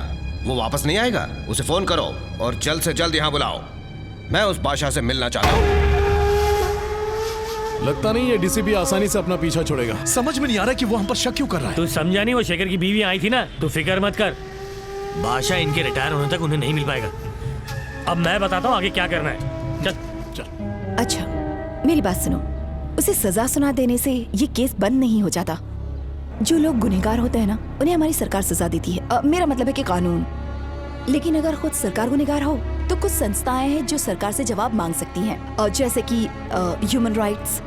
वो वापस नहीं आएगा? उसे फोन करो और जल्द से जल्द यहाँ बुलाओ। मैं उस बादशाह से मिलना चाहता हूँ। लगता नहीं है डीसीपी आसानी से अपना पीछा छोड़ेगा। समझ में नहीं आ रहा कि वो हम पर शक क्यों कर रहा है। तू समझा नहीं, वो शेखर की बीवी आई थी ना, तू फिक्र मत कर। बादशाह इनके रिटायर होने तक उन्हें नहीं मिल पाएगा। अब मैं बताता हूँ आगे क्या करना है। चल चल। अच्छा मेरी बात सुनो, उसे सजा सुना देने से ये केस बंद नहीं हो जाता। जो लोग गुनहगार होते हैं ना, उन्हें हमारी सरकार सजा देती है। मेरा मतलब है कि कानून। लेकिन अगर खुद सरकार गुनहगार हो तो कुछ संस्थाएं हैं जो सरकार से जवाब मांग सकती हैं, और जैसे कि human rights,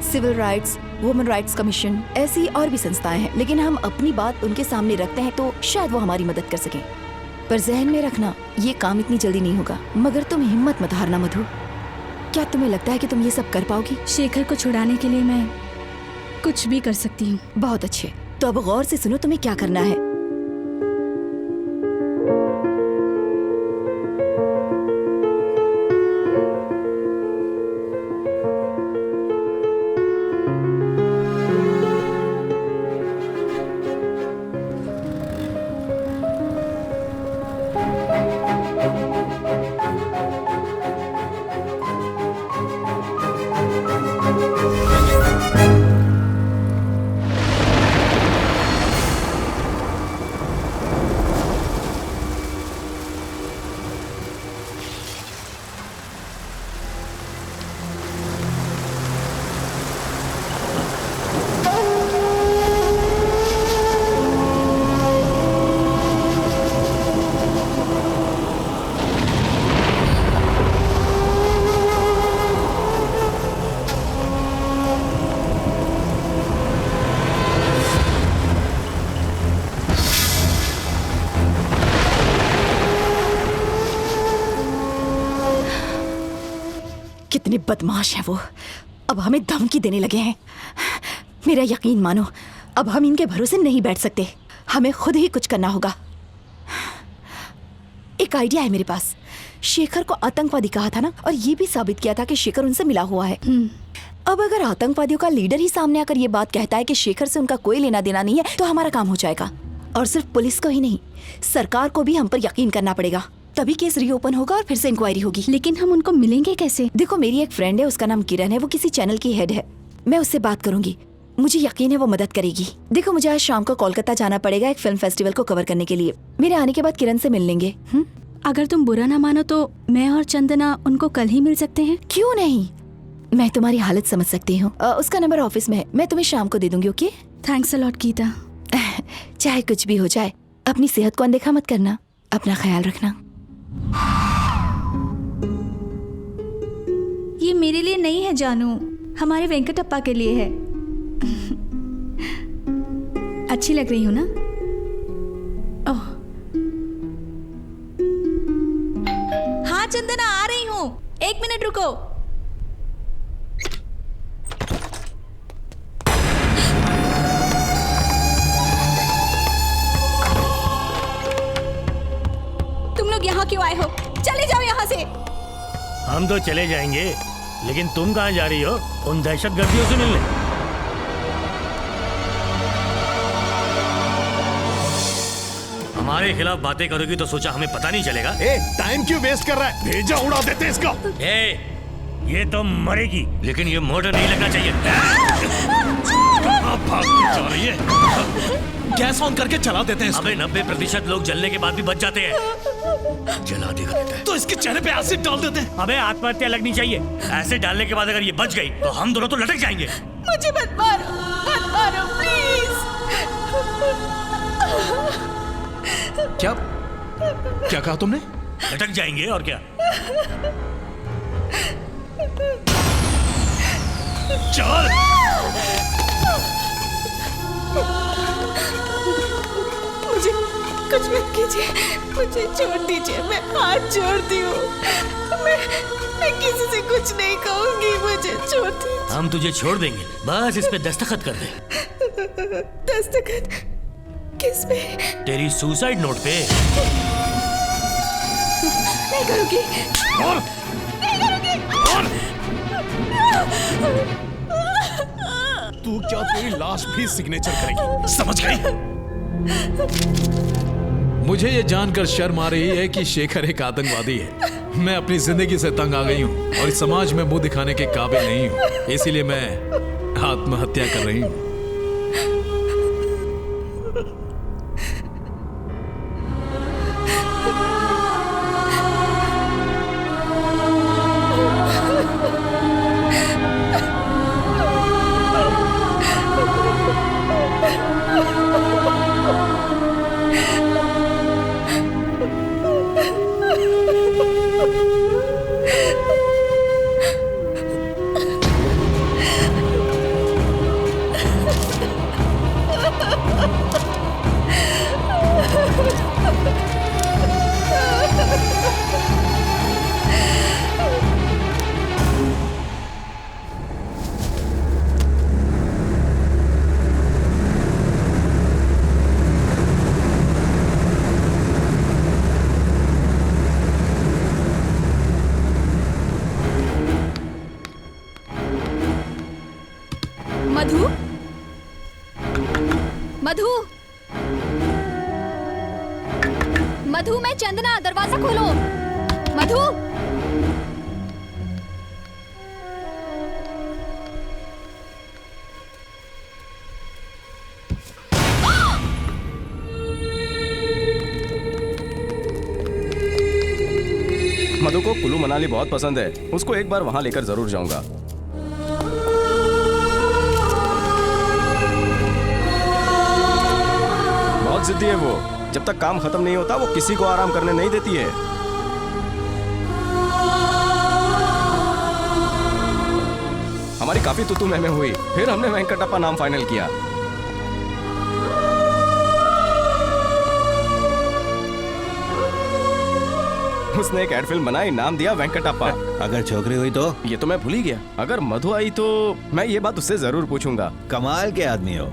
civil rights, women rights commission, ऐसी और भी संस्थाएं हैं। लेकिन हम अपनी बात उनके सामने रखते हैं तो शायद वो हमारी मदद कर सकें। पर जहन में रखना, ये काम इतनी जल्दी नहीं होगा। मगर तुम हिम्मत मत हारना मधु। क्या तुम्हें लगता है कि तुम ये सब कर पाओगी? शेखर को छुड़ाने के लिए मैं कुछ भी कर सकती हूँ। बहुत अच्छे, तो अब गौर से सुनो तुम्हें क्या करना है। कितने बदमाश हैं वो, अब हमें धमकी देने लगे हैं। मेरा यकीन मानो, अब हम इनके भरोसे नहीं बैठ सकते। हमें खुद ही कुछ करना होगा। एक आइडिया है मेरे पास। शेखर को आतंकवादी कहा था ना, और ये भी साबित किया था कि शेखर उनसे मिला हुआ है। अब अगर आतंकवादियों का लीडर ही सामने आकर ये बात कहता है कि शेखर से उनका कोई लेना देना नहीं है, तो हमारा काम हो जाएगा। और सिर्फ पुलिस को ही नहीं, सरकार को भी हम पर यकीन करना पड़ेगा। तभी केस रीओपन होगा और फिर से इंक्वायरी होगी। लेकिन हम उनको मिलेंगे कैसे? देखो, मेरी एक फ्रेंड है, उसका नाम किरण है, वो किसी चैनल की हेड है। मैं उससे बात करूंगी, मुझे यकीन है वो मदद करेगी। देखो, मुझे आज शाम को कोलकाता जाना पड़ेगा एक फिल्म फेस्टिवल को कवर करने के लिए। मेरे आने के बाद किरण से मिल लेंगे। अगर तुम बुरा ना मानो तो मैं और चंदना उनको कल ही मिल सकते हैं। क्यों नहीं, मैं तुम्हारी हालत समझ सकती हूँ। उसका नंबर ऑफिस में है, मैं तुम्हें शाम को दे दूंगी। Okay, thanks a lot Geeta. चाहे कुछ भी हो जाए, अपनी सेहत को अनदेखा मत करना, अपना ख्याल रखना। ये मेरे लिए नहीं है जानू, हमारे वेंकटप्पा के लिए है। अच्छी लग रही हूँ ना? ओह हाँ चंदना, आ रही हूँ, 1 मिनट रुको। तुम लोग यहाँ क्यों आए हो? चले जाओ यहाँ से। हम तो चले जाएंगे, लेकिन तुम कहाँ जा रही हो? उन दहशतगर्दियों से मिलने? हमारे खिलाफ बातें करोगी तो सोचा हमें पता नहीं चलेगा। टाइम क्यों वेस्ट कर रहा है? भेजा उड़ा देते इसका। ये तो मरेगी, लेकिन ये मर्डर नहीं लगना चाहिए। जा रही है। गैस ऑन करके चला देते हैं। अबे 90% लोग जलने के बाद भी बच जाते हैं। जला देगा तो इसके चेहरे पे एसिड डाल देते हैं। अबे आत्महत्या लगनी चाहिए। एसिड डालने के बाद अगर ये बच गई तो हम दोनों तो लटक जाएंगे। मुझे मत मारो प्लीज। क्या कहा तुमने? लटक जाएंगे और क्या। चल। मुझे कुछ मत कीजिए, मुझे छोड़ दीजिए, मैं हाथ जोड़ती हूँ। मैं किसी से कुछ नहीं कहूँगी, मुझे छोड़ दीजिए। हम तुझे छोड़ देंगे, बस इस पे दस्तखत कर दे। दस्तखत किस पे? तेरी सुसाइड नोट पे। नहीं करूंगी। और नहीं करूंगी। तू क्या तेरी लाश भी सिग्नेचर करेगी, समझ गई? मुझे ये जानकर शर्म आ रही है कि शेखर एक आतंकवादी है। मैं अपनी जिंदगी से तंग आ गई हूँ और इस समाज में मुंह दिखाने के काबिल नहीं हूँ, इसीलिए मैं आत्महत्या कर रही हूँ। मधु, मधु, मधु, मैं चंदना, दरवाजा खोलो। मधु, मधु को कुल्लू मनाली बहुत पसंद है, उसको एक बार वहां लेकर जरूर जाऊंगा। बहुत जिद्दी है वो, जब तक काम खत्म नहीं होता वो किसी को आराम करने नहीं देती है। हमारी काफी तू में हुई, फिर हमने वेंकटप्पा नाम फाइनल किया। उसने एक एड फिल्म बनाई, नाम दिया वेंकटप्पा। अगर छोकरी हुई तो? ये तो मैं भूल ही गया। अगर मधु आई तो मैं ये बात उससे जरूर पूछूंगा। कमाल के आदमी हो।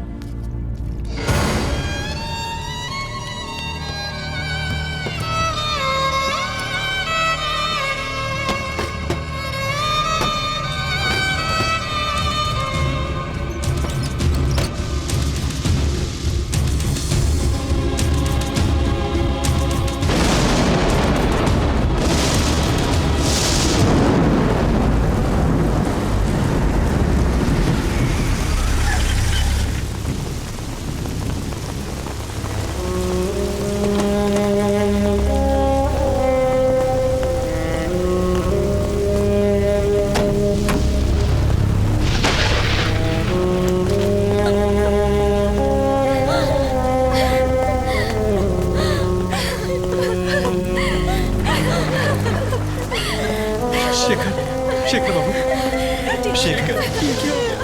शेखर बाबू, शेखर, ये क्या हो गया?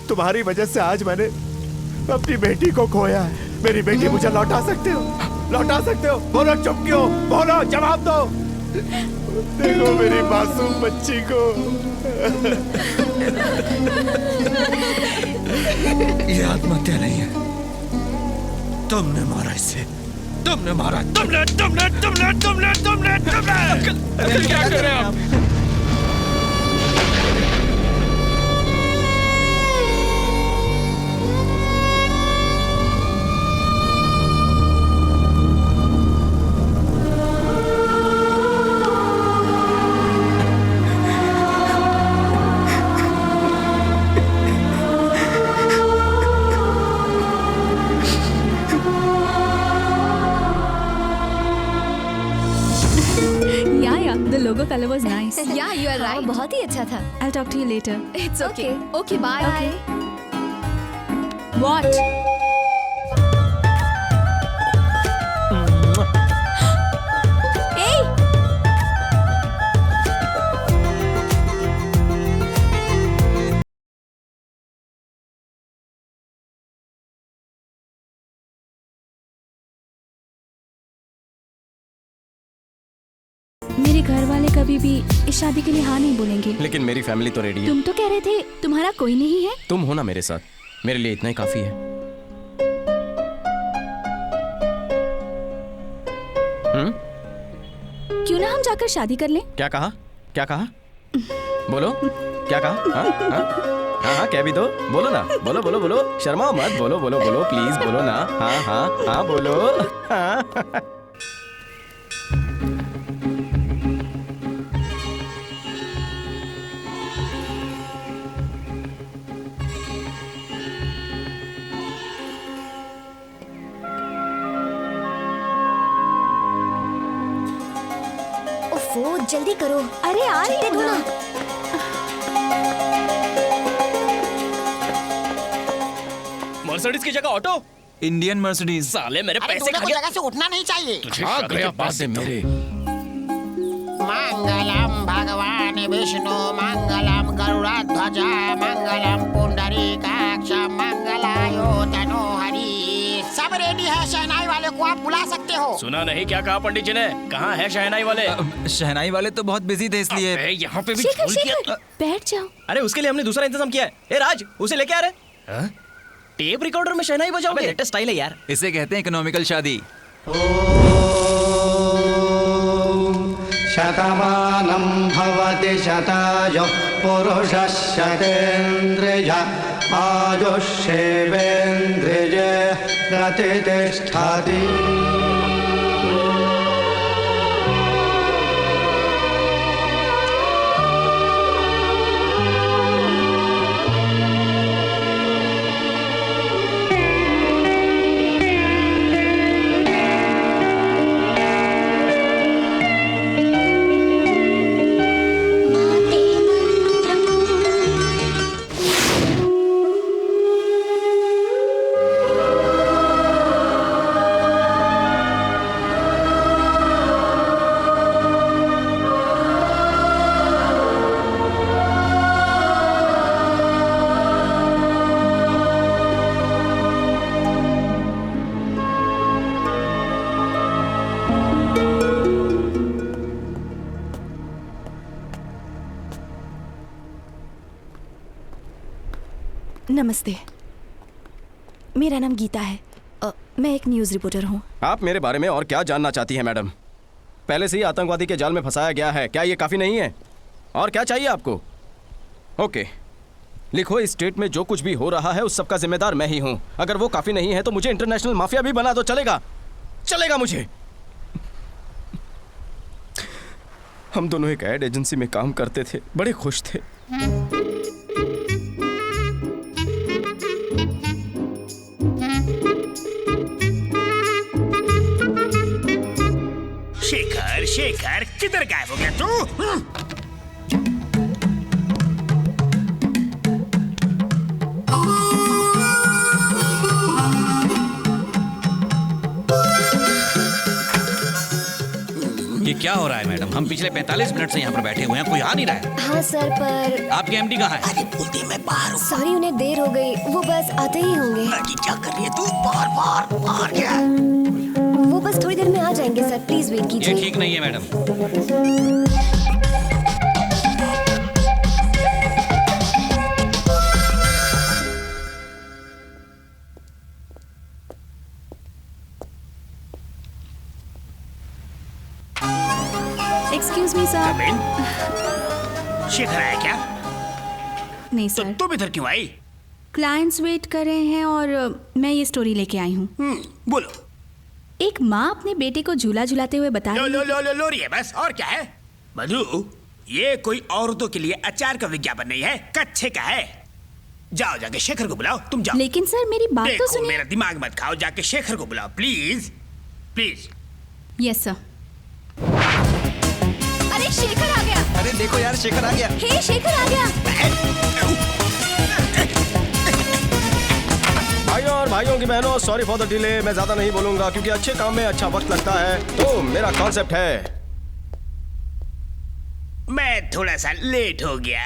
तुम्हारी वजह से आज मैंने अपनी बेटी को खोया है। मेरी बेटी मुझे लौटा सकते हो? लौटा सकते हो? बोलो, चुप क्यों? बोलो, जवाब दो। देखो मेरी मासूम बच्ची को। ये आत्महत्या नहीं है, तुमने मारा इसे। तुमने मारा, तुमने तुमने तुमने तुमने तुमने तुमने क्या कर रहे हैं आप? The logo color was nice. Yeah, you are right. बहुत ही अच्छा था। I'll talk to you later. It's okay. Okay, bye. Okay. What? Hey! मेरे घर वाले कभी भी इस शादी के लिए हाँ नहीं बोलेंगे। लेकिन मेरी फैमिली तो रेडी है। तुम तो कह रहे थे तुम्हारा कोई नहीं है। तुम हो ना मेरे साथ, मेरे लिए इतना ही काफी है। क्यों ना हम जाकर शादी कर लें? क्या कहा? क्या कहा? बोलो, क्या कहा? हाँ हाँ हाँ हाँ, कह भी दो, बोलो ना, बोलो बोलो बोलो, शर्माओ मत, बोलो बोलो बोलो, प्लीज बोलो ना। हाँ हाँ हाँ बोलो। हाँ ओफो, जल्दी करो। अरे आ रही दो ना। मर्सिडीज की जगह ऑटो? Indian Mercedes. साले मेरे पैसे खा को गया। जगह से उठना नहीं चाहिए। तुझे गया बात है मेरे। मंगलम भगवान विष्णु मंगलम गरुड़ध्वज मंगलम पुंडरीकाक्ष मंगलायो तनोहरि। सब रेडी है, शहनाई वाले को आप बुला सकते हो। सुना नहीं क्या कहा पंडित जी ने? कहाँ है शहनाई वाले? शहनाई वाले तो बहुत बिजी थे इसलिए। यहाँ पे भी शेखर, झोल किया। शेखर, बैठ जाओ। अरे उसके लिए हमने दूसरा इंतजाम किया है। ए राज, उसे लेके आ रहे? टेप रिकॉर्डर में शहनाई बजाओगे? लेटेस्ट स्टाइल है यार। इसे कहते हैं इकोनॉमिकल शादी। शतमानं भवति शतायुः पुरुषः शतेन्द्रिय आयुष्येवेन्द्रिये प्रतिष्ठति। नमस्ते, मेरा नाम गीता है। मैं एक न्यूज़ रिपोर्टर हूँ। आप मेरे बारे में और क्या जानना चाहती हैं मैडम? पहले से ही आतंकवादी के जाल में फंसाया गया है, क्या ये काफ़ी नहीं है? और क्या चाहिए आपको? ओके, लिखो इस स्टेट में जो कुछ भी हो रहा है उस सबका जिम्मेदार मैं ही हूँ। अगर वो काफ़ी नहीं है तो मुझे इंटरनेशनल माफिया भी बना दो, चलेगा? चलेगा मुझे। हम दोनों एक एड एजेंसी में काम करते थे, बड़े खुश थे। शेखर, शेखर किधर गायब हो गया तू? ये क्या हो रहा है मैडम? हम पिछले 45 मिनट से यहाँ पर बैठे हुए हैं, कोई आ नहीं रहा है। हाँ सर, पर आपके एमडी कहाँ है? अरे बोलते मैं बाहर हूँ। सॉरी, उन्हें देर हो गई, वो बस आते ही होंगे। क्या कर रही है तू? बाहर क्या? वो बस थोड़ी देर में आ जाएंगे सर, प्लीज वेट कीजिए। ये ठीक नहीं है madam. Excuse me sir. Shekhar आया क्या? नहीं सर। तो तुम इधर क्यों आई? क्लाइंट्स वेट कर रहे हैं और मैं ये स्टोरी लेके आई हूँ। बोलो। एक माँ अपने बेटे को झूला झुलाते हुए बता रही है। लो रही है बस, और क्या है? मधु, ये कोई औरतों के लिए अचार का विज्ञापन नहीं है, कच्चे का है। जाओ जाके शेखर को बुलाओ, तुम जाओ। लेकिन सर मेरी बात तो सुनिए। मेरा दिमाग मत खाओ, जाके शेखर को बुलाओ प्लीज प्लीज। Yes sir. अरे शेखर आ गया। अरे देखो यार, शेखर आ गया। हे शेखर आ गया। भाइयों और भाइयों की बहनों, सॉरी फॉर द डिले। मैं ज्यादा नहीं बोलूंगा क्योंकि अच्छे काम में अच्छा वक्त लगता है। तो मेरा कॉन्सेप्ट है, मैं थोड़ा सा लेट हो गया।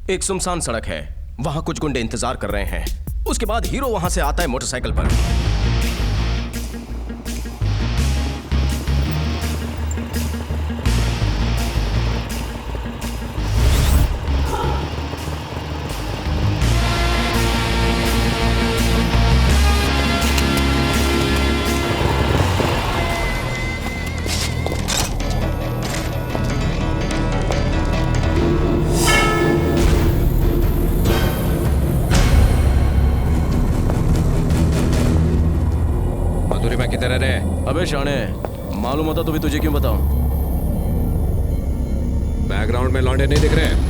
एक सुनसान सड़क है, वहां कुछ गुंडे इंतजार कर रहे हैं। उसके बाद हीरो वहां से आता है मोटरसाइकिल पर। किधर है रे? अबे शाणे, मालूम होता तो भी तुझे क्यों बताऊं? बैकग्राउंड में लौंडे नहीं दिख रहे?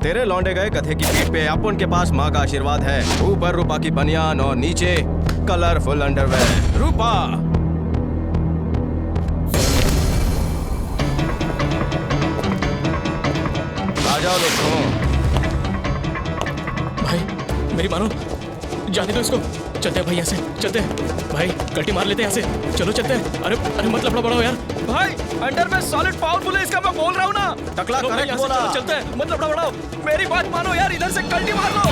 तेरे लौंडे गए गधे की पीठ पे, अपन के पास माँ का आशीर्वाद है। ऊपर रूपा की बनियान और नीचे कलरफुल अंडरवेयर। रूपा आ जाओ दोस्तों। भाई मेरी मानो, जाने दो इसको। चलते हैं भाई, यहाँ से चलते हैं भाई, कल्टी मार लेते हैं यहाँ से। चलो चलते हैं। अरे अरे मत लफड़ा बढ़ाओ यार भाई। अंडर में सॉलिड पावरफुल है इसका, मैं बोल रहा हूँ ना। टकला चलो भाई, करेक्ट यहाँ से बोला। चलो, चलते हैं, मत लफड़ा बढ़ाओ। मेरी बात मानो यार, इधर से कल्टी मार लो।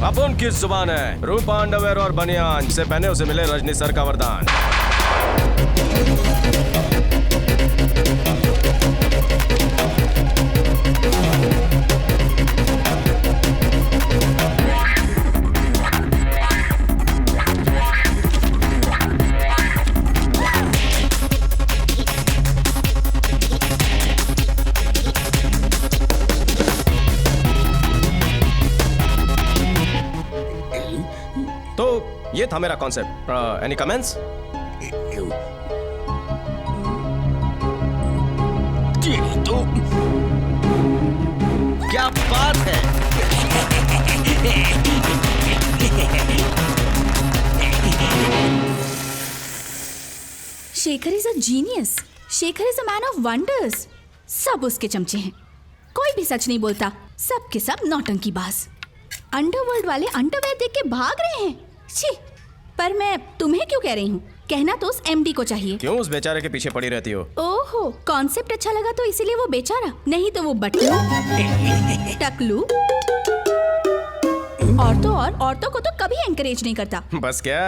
अपन किस जुबान है? रूपा अंडरवेयर और बनियान से पहने उसे मिले रजनी सर का वरदान। तो ये था मेरा कॉन्सेप्ट। Any comments? तो क्या बात है। Shekhar is a genius. Shekhar is a man of wonders. सब उसके चमचे हैं, कोई भी सच नहीं बोलता, सब के सब नौटंकीबाज। अंडरवर्ल्ड वाले अंडरवेयर देख के भाग रहे हैं। छी, पर मैं तुम्हें क्यों कह रही हूँ, कहना तो उस एमडी को चाहिए। क्यों उस बेचारे के पीछे पड़ी रहती हो? ओहो, कॉन्सेप्ट अच्छा लगा तो इसीलिए वो बेचारा, नहीं तो वो बटलू टकलू औरतों को तो कभी एनकरेज नहीं करता। बस क्या,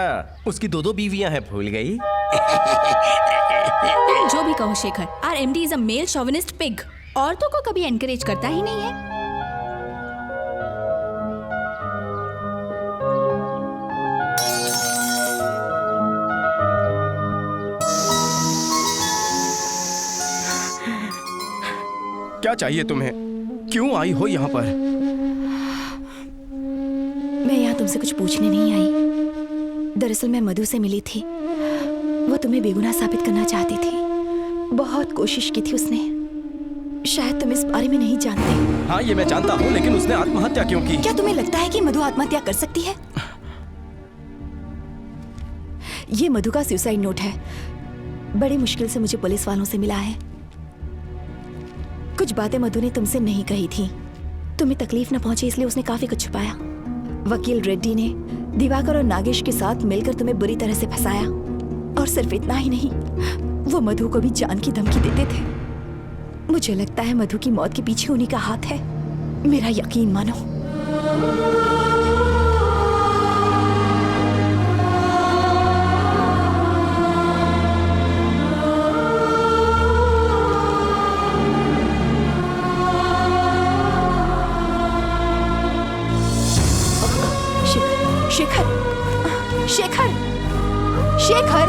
उसकी 2 बीवियां हैं, भूल गई? तुम जो भी कहो Shekhar, our MD is a male chauvinist pig. औरतों को कभी एनकरेज करता ही नहीं है। क्या चाहिए तुम्हें? क्यों आई हो यहाँ पर? मैं यहाँ तुमसे कुछ पूछने नहीं आई। दरअसल मैं मधु से मिली थी। वो तुम्हें बेगुनाह साबित करना चाहती थी। बहुत कोशिश की थी उसने। शायद तुम इस बारे में नहीं जानते। हाँ, ये मैं जानता हूँ, लेकिन उसने आत्महत्या क्यों की? क्या तुम्हें लगता है कि मधु आत्महत्या कर सकती है? ये मधु का सुसाइड नोट है। बड़ी मुश्किल से मुझे पुलिस वालों से मिला है। कुछ बातें मधु ने तुमसे नहीं कही थी। तुम्हें तकलीफ न पहुंचे इसलिए उसने काफी कुछ छुपाया। वकील रेड्डी ने दिवाकर और नागेश के साथ मिलकर तुम्हें बुरी तरह से फंसाया। और सिर्फ इतना ही नहीं, वो मधु को भी जान की धमकी देते थे। मुझे लगता है मधु की मौत के पीछे उन्हीं का हाथ है। मेरा यकीन मानो। शेखर, शेखर, शेखर,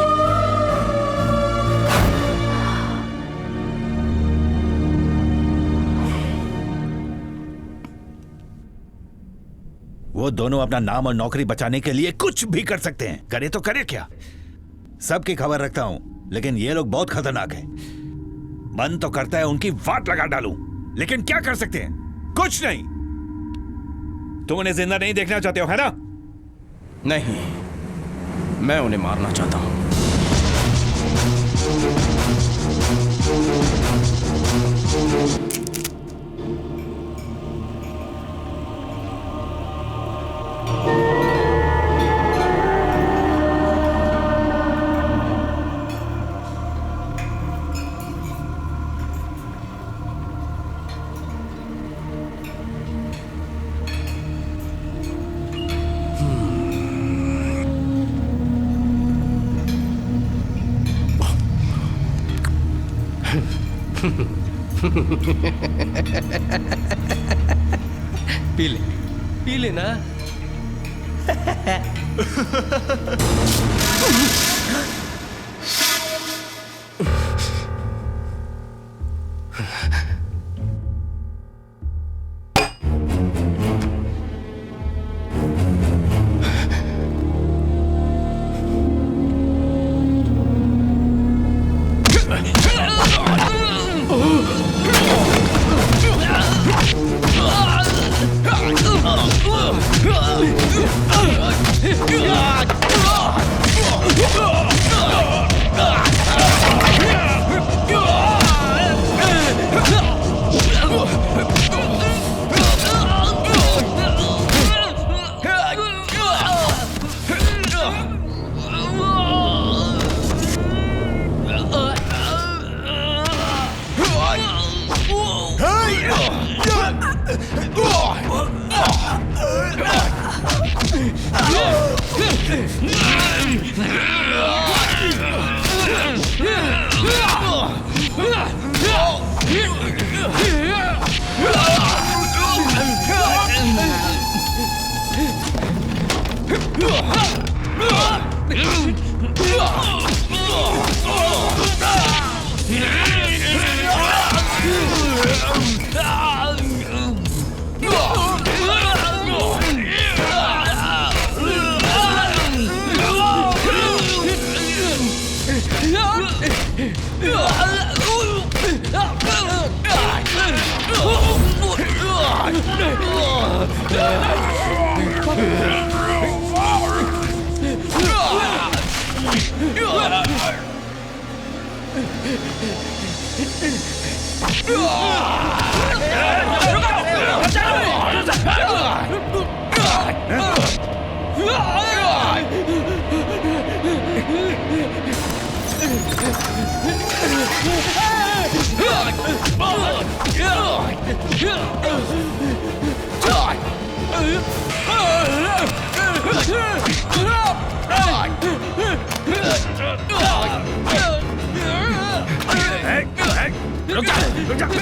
वो दोनों अपना नाम और नौकरी बचाने के लिए कुछ भी कर सकते हैं। करे तो करे क्या? सबकी खबर रखता हूं, लेकिन ये लोग बहुत खतरनाक हैं। मन तो करता है उनकी वाट लगा डालूं, लेकिन क्या कर सकते हैं? कुछ नहीं। तुम उन्हें जिंदा नहीं देखना चाहते हो, है ना? नहीं, मैं उन्हें मारना चाहता हूं। पी ले ना।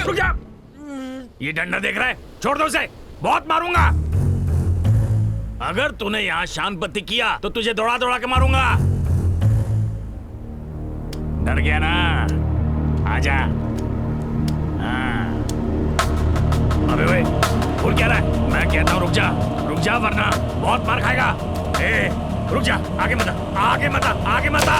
रुक जा। ये डंडा देख रहा है? छोड़ दो उसे, बहुत मारूंगा। अगर तूने यहाँ शांत बत्ती किया तो तुझे दौड़ा दौड़ा के मारूंगा। डर गया ना? आजा। हाँ। अबे वे, बोल क्या रहा है? मैं कहता हूँ रुक जा वरना बहुत मार खाएगा। ए, रुक जा, आगे मत आ, आगे मत आ, आगे मत आ।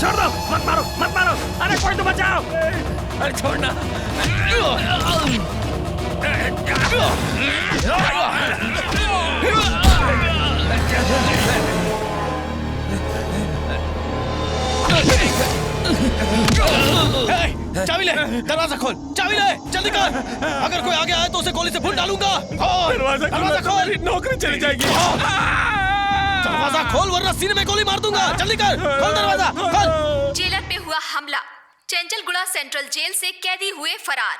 छोड़ दो, मत मारो, अरे कोई तो बचाओ। अरे छोड़ना। चाबी ले, दरवाजा खोल, चाबी ले, जल्दी कर। अगर कोई आगे आए तो उसे गोली से फूट डालूंगा। दरवाजा खोल, नौकरी चली जाएगी। दरवाजा खोल वरना सीने में गोली मार दूंगा। जल्दी कर, खोल दरवाजा, खोल। जेलर पे हुआ हमला। चंचलगुड़ा सेंट्रल जेल से कैदी हुए फरार।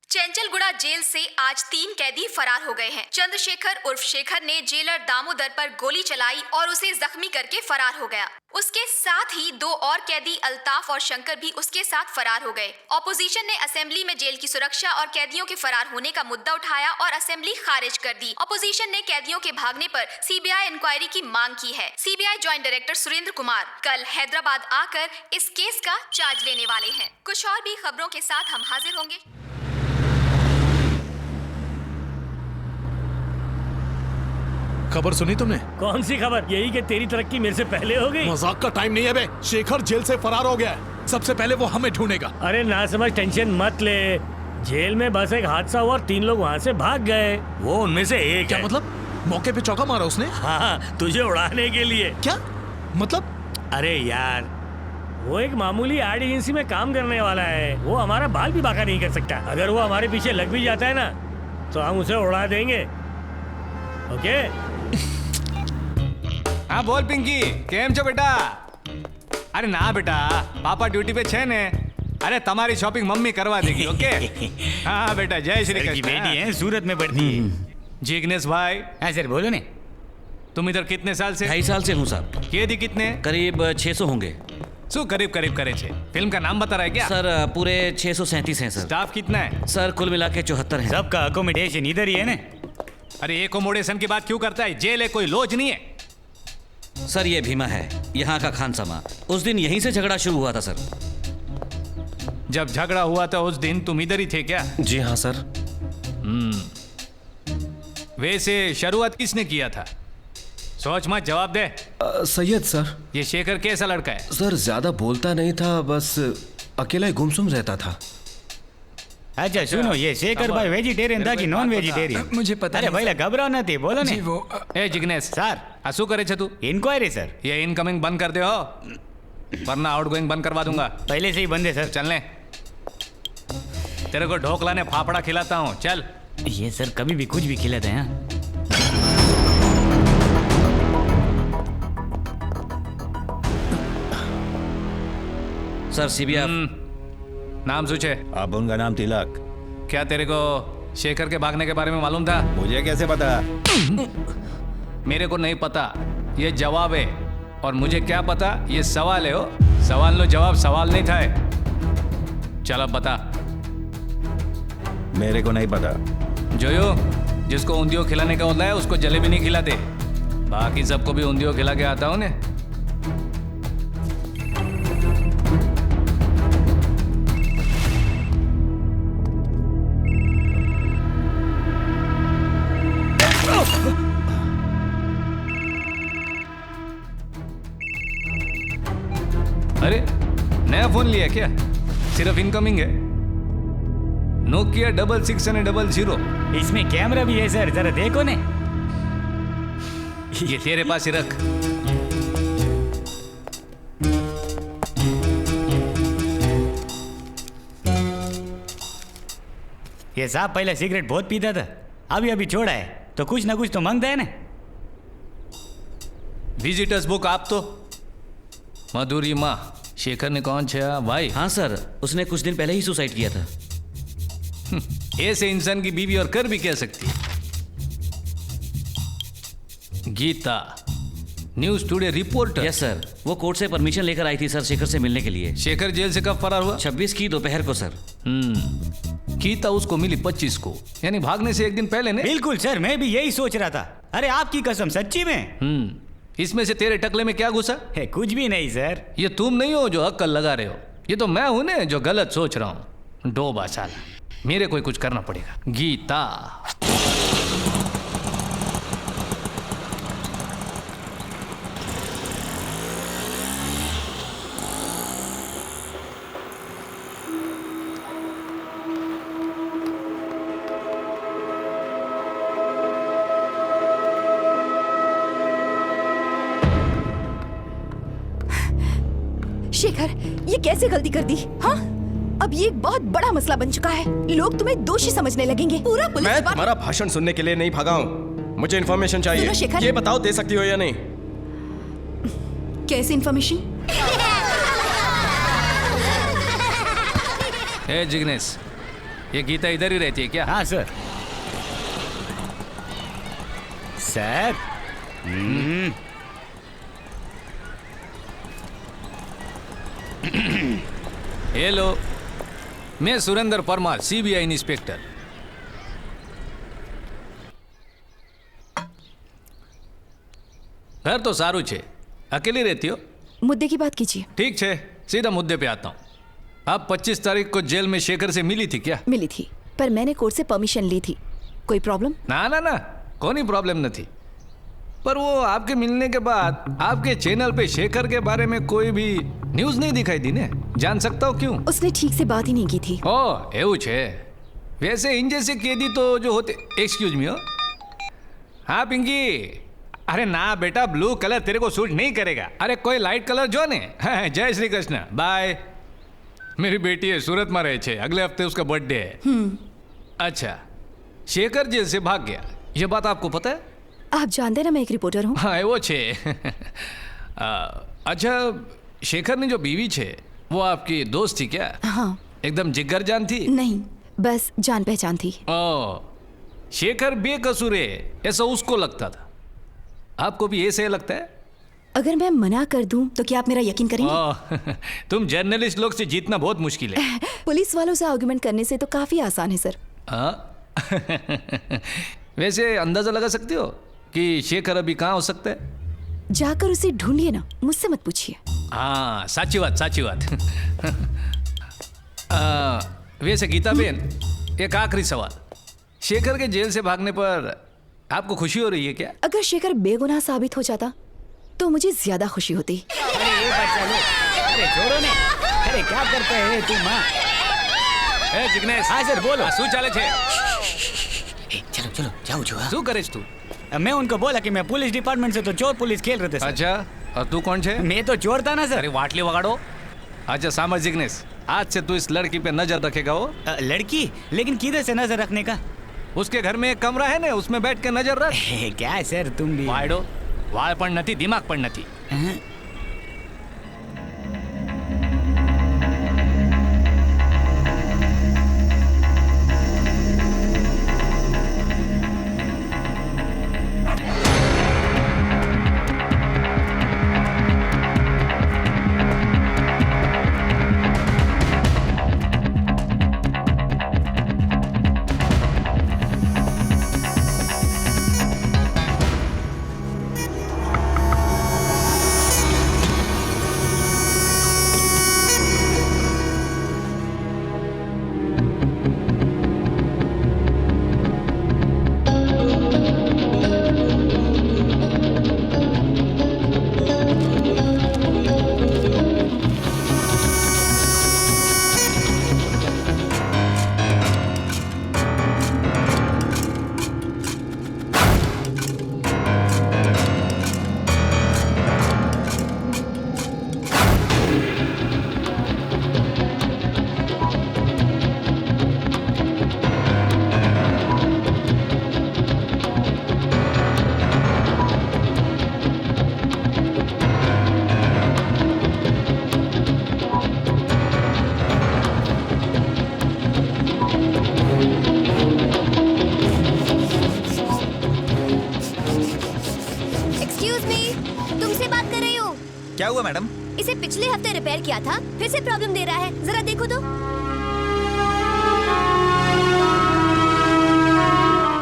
चंचलगुड़ा जेल से आज 3 कैदी फरार हो गए हैं। चंद्रशेखर उर्फ शेखर ने जेलर दामोदर पर गोली चलाई और उसे जख्मी करके फरार हो गया। उसके साथ ही 2 और कैदी अल्ताफ और शंकर भी उसके साथ फरार हो गए। ऑपोजिशन ने असेंबली में जेल की सुरक्षा और कैदियों के फरार होने का मुद्दा उठाया और असेंबली खारिज कर दी। ऑपोजिशन ने कैदियों के भागने पर सीबीआई इंक्वायरी की मांग की है। CBI joint director Surendra Kumar कल हैदराबाद आकर इस केस का चार्ज लेने वाले हैं। कुछ और भी खबरों के साथ हम हाजिर होंगे। खबर सुनी तुमने? कौन सी खबर? यही कि तेरी तरक्की मेरे से पहले हो गई। मजाक का टाइम नहीं है बे। शेखर जेल से फरार हो गया है। सबसे पहले वो हमें ढूंढेगा। अरे ना समझ, टेंशन मत ले। जेल में बस एक हादसा हुआ और 3 लोग वहाँ से भाग गए। वो उनमें से एक क्या है। मतलब? मौके पे चौका मारा उसने? हाँ, तुझे उड़ाने के लिए। क्या मतलब? अरे यार, वो एक मामूली एड एजेंसी में काम करने वाला है। वो हमारा बाल भी बाका नहीं कर सकता। अगर वो हमारे पीछे लग भी जाता है ना तो हम उसे उड़ा देंगे। ओके? हाँ बोल पिंकी, केम छो बेटा? अरे ना बेटा, पापा ड्यूटी पे छे ने। अरे तुम्हारी शॉपिंग मम्मी करवा देगी। ओके? हाँ बेटा, जय श्री कृष्ण। बेटी है, सूरत में पढ़ती है। जिग्नेश भाई। हाँ सर, बोलो ने। तुम इधर कितने साल से? 2.5 साल से हूँ साहब। कैदी कितने? करीब 600 होंगे। सो करीब करे छे। फिल्म का नाम बता रहा है क्या? सर पूरे 637 हैं सर। स्टाफ कितना है? सर कुल मिला के 74 हैं। सबका अकोमोडेशन इधर ही है ना? अरे एकोमोडेशन की बात क्यों करता है? जेल है, कोई लॉज नहीं है। सर ये भीमा है, यहाँ का खानसमा। उस दिन यहीं से झगड़ा शुरू हुआ था सर। जब झगड़ा हुआ था उस दिन तुम इधर ही थे क्या? जी हाँ सर। वैसे शुरुआत किसने किया था? सोच मत, जवाब दे। सैयद सर। ये शेखर कैसा लड़का है? सर ज्यादा बोलता नहीं था, बस अकेला ही गुमसुम रहता था। अच्छा सुनो, ये शेखर भाई वेजिटेरियन था कि नॉन वेजिटेरियन? मुझे पता अरे भाई घबराओ नहीं, बोलो जी ने। वो ए जिग्नेश सर શું કરે છે તું? Inquiry sir. ये इनकमिंग बंद कर दे हो, वरना आउटगोइंग बंद करवा दूंगा। पहले से ही बंद है सर। चलने, तेरे को ढोकला ने फाफड़ा खिलाता हूँ, चल। ये सर कभी भी कुछ भी खिलाते हैं। सर सीबीआई नाम सूचे? अब उनका नाम तिलक। क्या तेरे को शेखर के भागने के बारे में मालूम था? मुझे कैसे पता? मेरे को नहीं पता, ये जवाब है। और मुझे क्या पता, ये सवाल है। हो सवाल लो जवाब, सवाल नहीं था। चल अब बता। मेरे को नहीं पता। जोयो, जिसको ऊंधियो खिलाने का होता है उसको जलेबी नहीं खिलाते, बाकी सबको भी ऊंधियो खिला के आता हूं ने। अरे नया फोन लिया क्या? सिर्फ इनकमिंग है। नोकिया 6600। इसमें कैमरा भी है सर, जरा देखो ने। ये तेरे पास ही रख। ये साहब पहले सिगरेट बहुत पीता था, अभी अभी छोड़ा है, तो कुछ ना कुछ तो मांगता है ना। विजिटर्स बुक आप तो मधुरी माँ शेखर ने कौन छे भाई? हाँ सर, उसने कुछ दिन पहले ही सुसाइड किया था। ऐसे इंसान की बीवी और कर भी कह सकती है। Geeta, news today reporter. Yes sir, वो कोर्ट से परमिशन लेकर आई थी सर शेखर से मिलने के लिए। शेखर जेल से कब फरार हुआ? 26 की दोपहर को सर। गीता उसको मिली 25 को, यानी भागने से एक दिन पहले ने। बिल्कुल सर, मैं भी यही सोच रहा था। अरे आपकी कसम, सच्ची में। इसमें से तेरे टकले में क्या घुसा है? कुछ भी नहीं सर। ये तुम नहीं हो जो अक्कल लगा रहे हो, ये तो मैं हूं ने जो गलत सोच रहा हूं। डोबा साला, मेरे को कुछ करना पड़ेगा। गीता, शेखर, ये कैसे गलती कर दी? हाँ, अब ये एक बहुत बड़ा मसला बन चुका है। लोग तुम्हें दोषी समझने लगेंगे। पूरा पुलिस मैं तुम्हारा भाषण सुनने के लिए नहीं भागा हूँ, मुझे इन्फॉर्मेशन सुनो चाहिए। शेखर। ये बताओ दे सकती हो या नहीं? कैसी इन्फॉर्मेशन? ए जिग्नेश, ये गीता इधर ही रहती है क्या? हाँ सर। सर हेलो, मैं सुरेंद्र परमार, सीबीआई इंस्पेक्टर। घर तो सारू छे, अकेली रहती हो? मुद्दे की बात कीजिए। ठीक छे, सीधा मुद्दे पे आता हूँ। आप 25 तारीख को जेल में शेखर से मिली थी क्या? मिली थी, पर मैंने कोर्ट से परमिशन ली थी। कोई प्रॉब्लम? ना ना ना, कोई प्रॉब्लम न थी। पर वो आपके मिलने के बाद आपके चैनल पे शेखर के बारे में कोई भी न्यूज नहीं दिखाई दी ने। जान सकता हूँ क्यों? उसने ठीक से बात ही नहीं की थी। ओ एवं छे। वैसे इन जैसे कैदी तो जो होते। Excuse me. हो हाँ पिंकी। अरे ना बेटा, ब्लू कलर तेरे को सूट नहीं करेगा। अरे कोई लाइट कलर जो ने। हाँ, जय श्री कृष्ण, बाय। मेरी बेटी है, सूरत में रहे छे, अगले हफ्ते उसका बर्थडे है। अच्छा, शेखर जेल से भाग गया, ये बात आपको पता है? आप जानते ना मैं एक रिपोर्टर हूँ। हाँ वो छे। अच्छा, शेखर ने जो बीवी छे वो आपकी दोस्त थी क्या? हाँ। एकदम जिगर जान थी? नहीं, बस जान पहचान थी। ओ, शेखर बेकसूर है ऐसा उसको लगता था, आपको भी ऐसे लगता है? अगर मैं मना कर दूं तो क्या आप मेरा यकीन करेंगे? तुम जर्नलिस्ट लोग से जीतना बहुत मुश्किल है। पुलिस वालों से आर्गुमेंट करने से तो काफी आसान है सर। वैसे अंदाजा लगा सकते हो कि शेखर अभी कहाँ हो सकता है? जाकर उसे ढूंढिए ना, मुझसे मत पूछिए। हाँ, साची बात, साची बात। वैसे गीता बेन, एक आखिरी सवाल। शेखर के जेल से भागने पर आपको खुशी हो रही है क्या? अगर शेखर बेगुनाह साबित हो जाता तो मुझे ज्यादा खुशी होती। अरे छोड़ो ने। अरे क्या करते हैं तुम? ए जिग्नेश, हाँ सर बोलो। શું ચાલે છે? चलो चलो जाओ जो। શું કરે છે તું? मैं उनको बोला कि मैं पुलिस डिपार्टमेंट से तो चोर पुलिस खेल रहे थे सर। अच्छा, और तू कौन છે? मैं तो चोर था ना सर। अरे वाटली वगाड़ो। अच्छा समझ जिग्नेश, आज से तू इस लड़की पे नजर रखेगा हो। लड़की? लेकिन किधर से नजर रखने का? उसके घर में एक कमरा है ना, उसमें बैठ के नजर रख। क्या है सर तुम भी? वायडो, वाळ पण નથી, दिमाग पण નથી। क्या हुआ मैडम? इसे पिछले हफ्ते रिपेयर किया था, फिर से प्रॉब्लम दे रहा है, जरा देखो तो।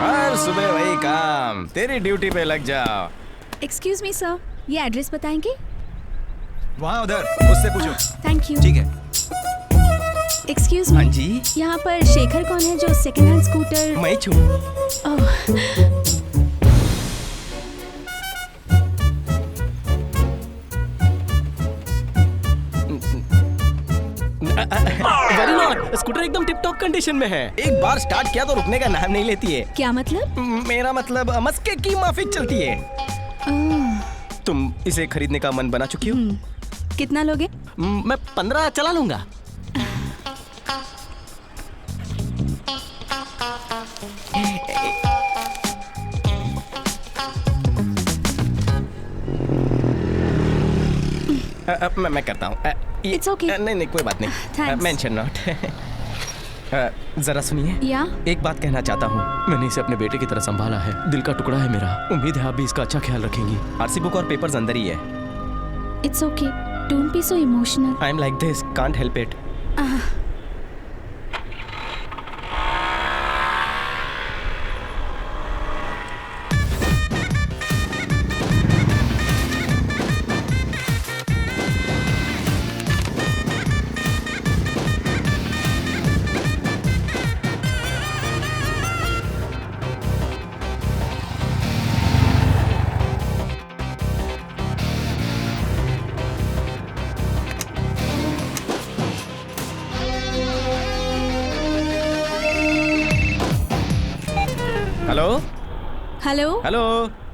हर सुबह वही काम, तेरी ड्यूटी पे लग जाओ। एक्सक्यूज मी सर, ये एड्रेस बताएंगे? वहाँ उधर, उससे पूछो। Thank you. ठीक है। Excuse me. हाँ जी। यहाँ पर शेखर कौन है जो सेकंड हैंड स्कूटर? मैं छू। वेरी नॉट, स्कूटर एकदम टिप टॉप कंडीशन में है। एक बार स्टार्ट किया तो रुकने का नाम नहीं लेती है। क्या मतलब? मेरा मतलब मस्के की माफिक चलती है। तुम इसे खरीदने का मन बना चुकी हो? कितना लोगे? मैं 15 चला लूंगा। मैं करता हूँ। It's okay. नहीं नहीं कोई बात नहीं। Thanks. Mention not. जरा सुनिए। या? एक बात कहना चाहता हूँ। मैंने इसे अपने बेटे की तरह संभाला है, दिल का टुकड़ा है मेरा। उम्मीद है आप भी इसका अच्छा ख्याल रखेंगी। आरसी बुक और पेपर्स अंदर ही है। It's okay. Don't be so emotional. I'm like this. Can't help it. Hello. Hello.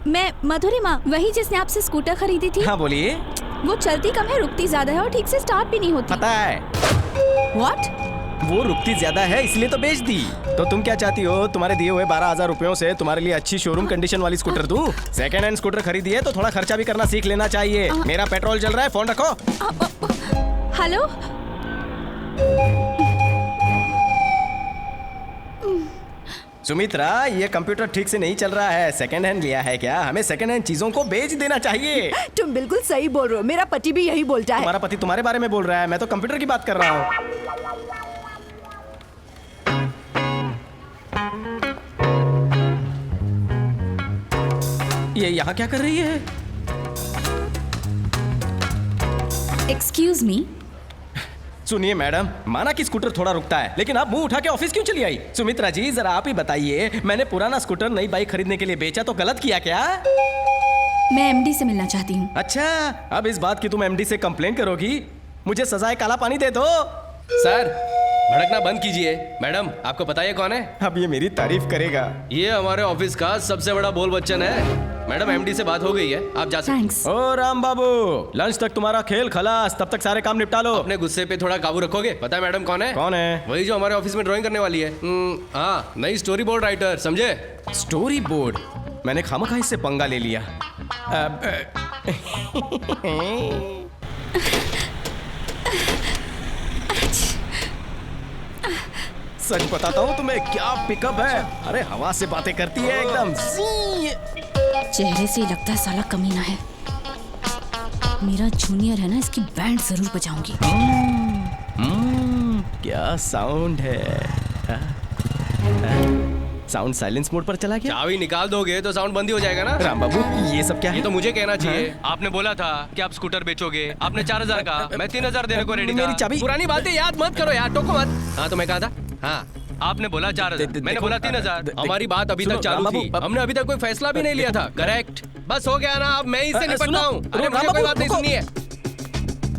मैं मधुरिमा, वही जिसने आपसे स्कूटर खरीदी थी। हाँ बोलिए। वो चलती कम है, रुकती ज्यादा है और ठीक से स्टार्ट भी नहीं होती। पता है। What? वो रुकती ज्यादा है इसलिए तो बेच दी। तो तुम क्या चाहती हो? तुम्हारे दिए हुए 12,000 रुपयों से तुम्हारे लिए अच्छी शोरूम कंडीशन वाली स्कूटर दूं? सेकेंड हैंड स्कूटर खरीदी है तो थोड़ा खर्चा भी करना सीख लेना चाहिए। मेरा पेट्रोल चल रहा है, फोन रखो। हेलो। सुमित्रा, ये कंप्यूटर ठीक से नहीं चल रहा है। सेकंड हैंड लिया है क्या? हमें सेकंड हैंड चीजों को बेच देना चाहिए। तुम बिल्कुल सही बोल रहे हो, मेरा पति भी यही बोलता है। तुम्हारा पति तुम्हारे बारे में बोल रहा है, मैं तो कंप्यूटर की बात कर रहा हूँ। ये यहाँ क्या कर रही है? Excuse me. सुनिए मैडम, माना कि स्कूटर थोड़ा रुकता है, लेकिन आप मुंह उठा के ऑफिस क्यों चली आई? सुमित्रा जी जरा आप ही बताइए, मैंने पुराना स्कूटर नई बाइक खरीदने के लिए बेचा तो गलत किया क्या? मैं एमडी से मिलना चाहती हूँ। अच्छा, अब इस बात की तुम एमडी से कंप्लेन करोगी? मुझे सजाए काला पानी दे दो। सर भड़कना बंद कीजिए। मैडम आपको पता है कौन है? अब ये मेरी तारीफ करेगा। ये हमारे ऑफिस का सबसे बड़ा बोल बच्चन है। मैडम एमडी से बात हो गई है, आप जा सकते हैं। ओ राम बाबू, लंच तक तुम्हारा खेल खलास, तब तक सारे काम निपटा लो। अपने गुस्से पे थोड़ा काबू रखोगे? पता है मैडम कौन है? कौन है? वही जो हमारे ऑफिस में ड्राइंग करने वाली है। हाँ, नई स्टोरी बोर्ड राइटर, समझे? Story board? मैंने खामखा इससे पंगा ले लिया। सच बताता हूँ तुम्हें, क्या पिकअप है। अरे हवा से बातें करती है एकदम। चेहरे से लगता है साला कमीना है। मेरा जूनियर है ना, इसकी बैंड जरूर बजाऊंगी। क्या साउंड है। साउंड साइलेंस मोड पर चला गया। चाबी निकाल दोगे तो साउंड बंद ही हो जाएगा ना। राम बाबू ये सब क्या है? ये तो मुझे कहना चाहिए। आपने बोला था कि आप स्कूटर बेचोगे, आपने 4000 का, मैं 3000 देने को रेडी था। मेरी चाबी। पुरानी बातें याद मत करो यार, टोको मत। हाँ तो मैं कहा था, हाँ आपने बोला 4000, मैंने बोला 3000। हमारी बात अभी तक चालू थी, हमने अभी तक कोई फैसला भी नहीं लिया था। करेक्ट, बस हो गया ना, अब मैं इससे निपटता हूँ। अरे मुझे कोई बात नहीं सुननी है।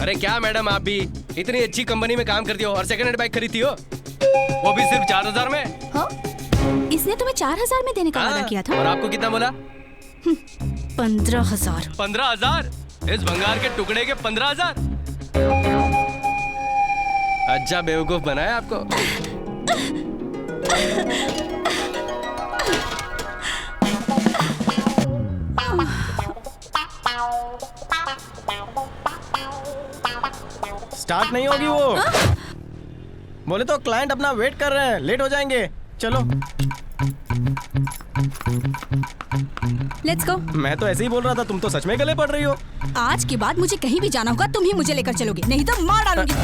अरे क्या मैडम, आप भी इतनी अच्छी कंपनी में काम करती हो और सेकंड हैंड बाइक खरीदती हो, वो भी सिर्फ 4000 में। हाँ? इसने तुम्हें 4000 में देने का वादा किया था। और आपको कितना बोला? 15,000। 15,000? इस भंगार के टुकड़े के 15,000? अच्छा बेवकूफ बनाया आपको। स्टार्ट नहीं होगी वो। बोले तो क्लाइंट अपना वेट कर रहे हैं, लेट हो जाएंगे। चलो लेट्स गो। मैं तो ऐसे ही बोल रहा था, तुम तो सच में गले पड़ रही हो। आज के बाद मुझे कहीं भी जाना होगा, तुम ही मुझे लेकर चलोगे, नहीं तो मार डालूंगी।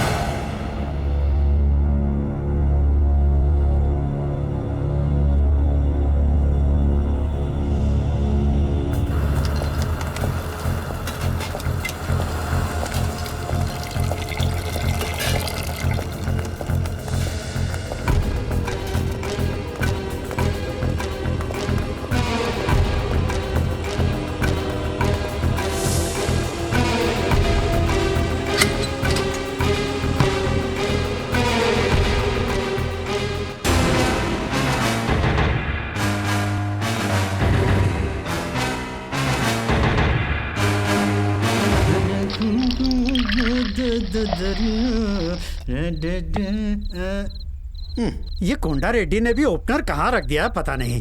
ये कोंडा रेड्डी ने भी ओपनर कहाँ रख दिया पता नहीं।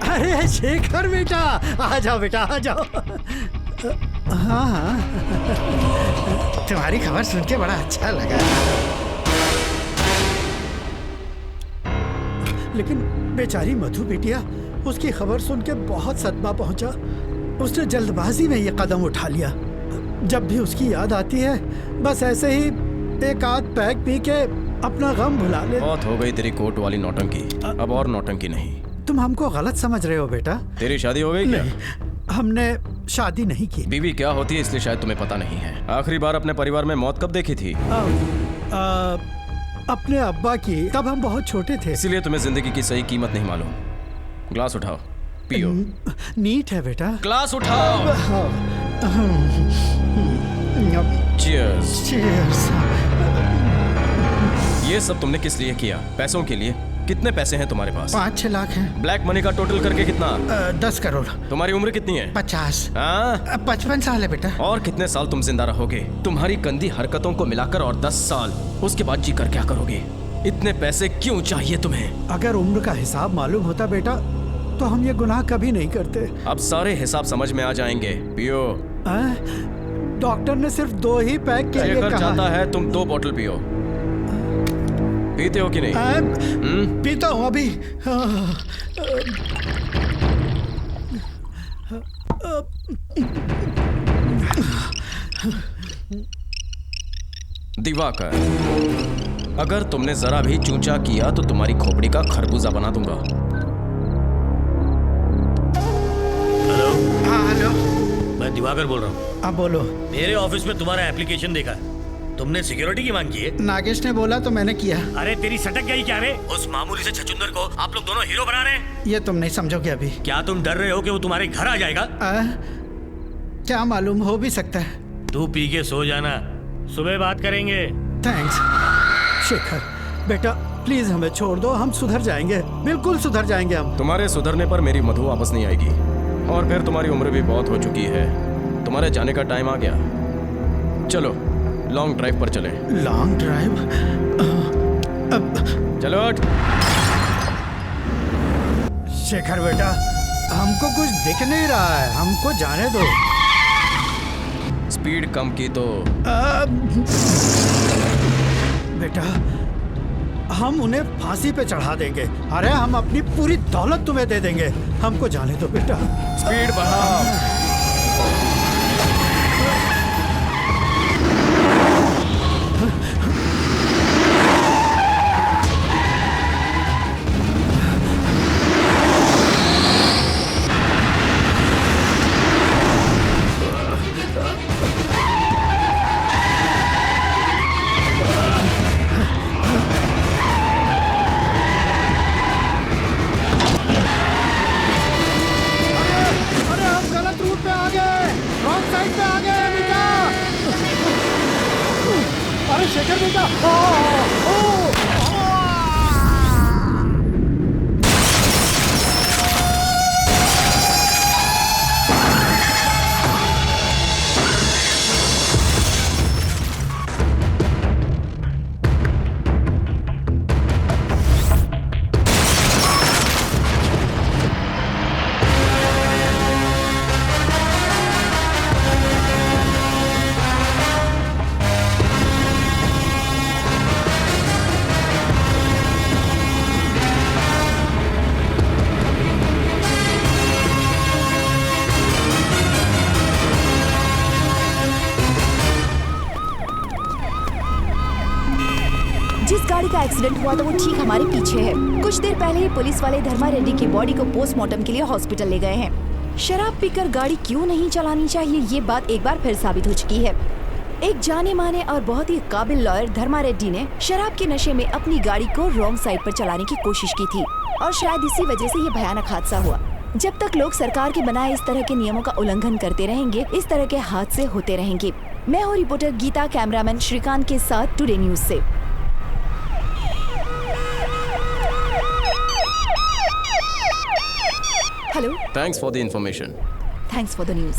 अरे शेखर बेटा, आ जाओ बेटा, आ जाओ। हाँ हाँ, तुम्हारी खबर सुन के बड़ा अच्छा लगा। लेकिन बेचारी मधु बिटिया, उसकी खबर सुन के बहुत सदमा पहुंचा। उसने जल्दबाजी में ये कदम उठा लिया। जब भी उसकी याद आती है, बस ऐसे ही एक आध पैक पी के अपना गम भुला ले। बहुत हो गई तेरी कोर्ट वाली नौटंकी, अब और नौटंकी नहीं। तुम हमको गलत समझ रहे हो बेटा। तेरी शादी हो गई क्या? हमने शादी नहीं की। बीवी क्या होती है इसलिए शायद तुम्हें पता नहीं है। आखिरी बार अपने परिवार में मौत कब देखी थी? अपने अब्बा की, तब हम बहुत छोटे थे। इसीलिए तुम्हें जिंदगी की सही कीमत नहीं मालूम। ग्लास उठाओ, पियो। नीट है बेटा। ग्लास उठाओ। चीयर्स। चीयर्स। ये सब तुमने किस लिए किया? पैसों के लिए? कितने पैसे हैं तुम्हारे पास? 5-6 लाख हैं। ब्लैक मनी का टोटल करके कितना? 10 करोड़। तुम्हारी उम्र कितनी है? 50। 55 साल है बेटा। और कितने साल तुम जिंदा रहोगे? तुम्हारी गंदी हरकतों को मिलाकर और 10 साल, उसके बाद जी कर क्या करोगे? इतने पैसे क्यों चाहिए तुम्हें? अगर उम्र का हिसाब मालूम होता बेटा, तो हम ये गुनाह कभी नहीं करते। अब सारे हिसाब समझ में आ जाएंगे। पियो। डॉक्टर ने सिर्फ 2 ही पैक के लिए कहा चाहता है तुम 2 बोतल पियो। पीते हो कि नहीं? पीता हूँ अभी। दिवाकर, अगर तुमने जरा भी चूचा किया तो तुम्हारी खोपड़ी का खरबूजा बना दूंगा। हेलो। हाँ हेलो। मैं दिवाकर बोल रहा हूँ। अब बोलो। मेरे ऑफिस में तुम्हारा एप्लीकेशन देखा, तुमने सिक्योरिटी की मांग की है। नागेश ने बोला तो मैंने किया। अरे तेरी सटक गई क्या रे? उस मामूली से छछूंदर को आप लोग दोनों हीरो बना रहे हैं। ये तुम नहीं समझोगे अभी। क्या तुम डर रहे हो कि वो तुम्हारे घर आ जाएगा? क्या मालूम, हो भी सकता है। तू पी के सो जाना, सुबह बात करेंगे। थैंक्स शेखर। बेटा प्लीज हमें छोड़ दो, हम सुधर जाएंगे, बिल्कुल सुधर जाएंगे हम। तुम्हारे सुधरने पर मेरी मधु वापस नहीं आएगी, और फिर तुम्हारी उम्र भी बहुत हो चुकी है, तुम्हारे जाने का टाइम आ गया। चलो लॉन्ग ड्राइव पर चले। Long drive? चलो हट। शेखर बेटा, हमको कुछ दिख नहीं रहा है, हमको जाने दो। स्पीड कम की तो बेटा हम उन्हें फांसी पे चढ़ा देंगे। अरे हम अपनी पूरी दौलत तुम्हें दे देंगे, हमको जाने दो बेटा। स्पीड बढ़ाओ। शेखर बेटा, का एक्सीडेंट हुआ तो वो ठीक हमारे पीछे है। कुछ देर पहले ही पुलिस वाले धर्मा रेड्डी की बॉडी को पोस्टमार्टम के लिए हॉस्पिटल ले गए हैं। शराब पीकर गाड़ी क्यों नहीं चलानी चाहिए, ये बात एक बार फिर साबित हो चुकी है। एक जाने माने और बहुत ही काबिल लॉयर धर्मा रेड्डी ने शराब के नशे में अपनी गाड़ी को रॉन्ग साइड पर चलाने की कोशिश की थी और शायद इसी वजह से ये भयानक हादसा हुआ। जब तक लोग सरकार के बनाए इस तरह के नियमों का उल्लंघन करते रहेंगे, इस तरह के हादसे होते रहेंगे। मैं हूँ रिपोर्टर गीता, कैमरामैन श्रीकांत के साथ टुडे न्यूज से। Hello. Thanks for the information. Thanks for the news.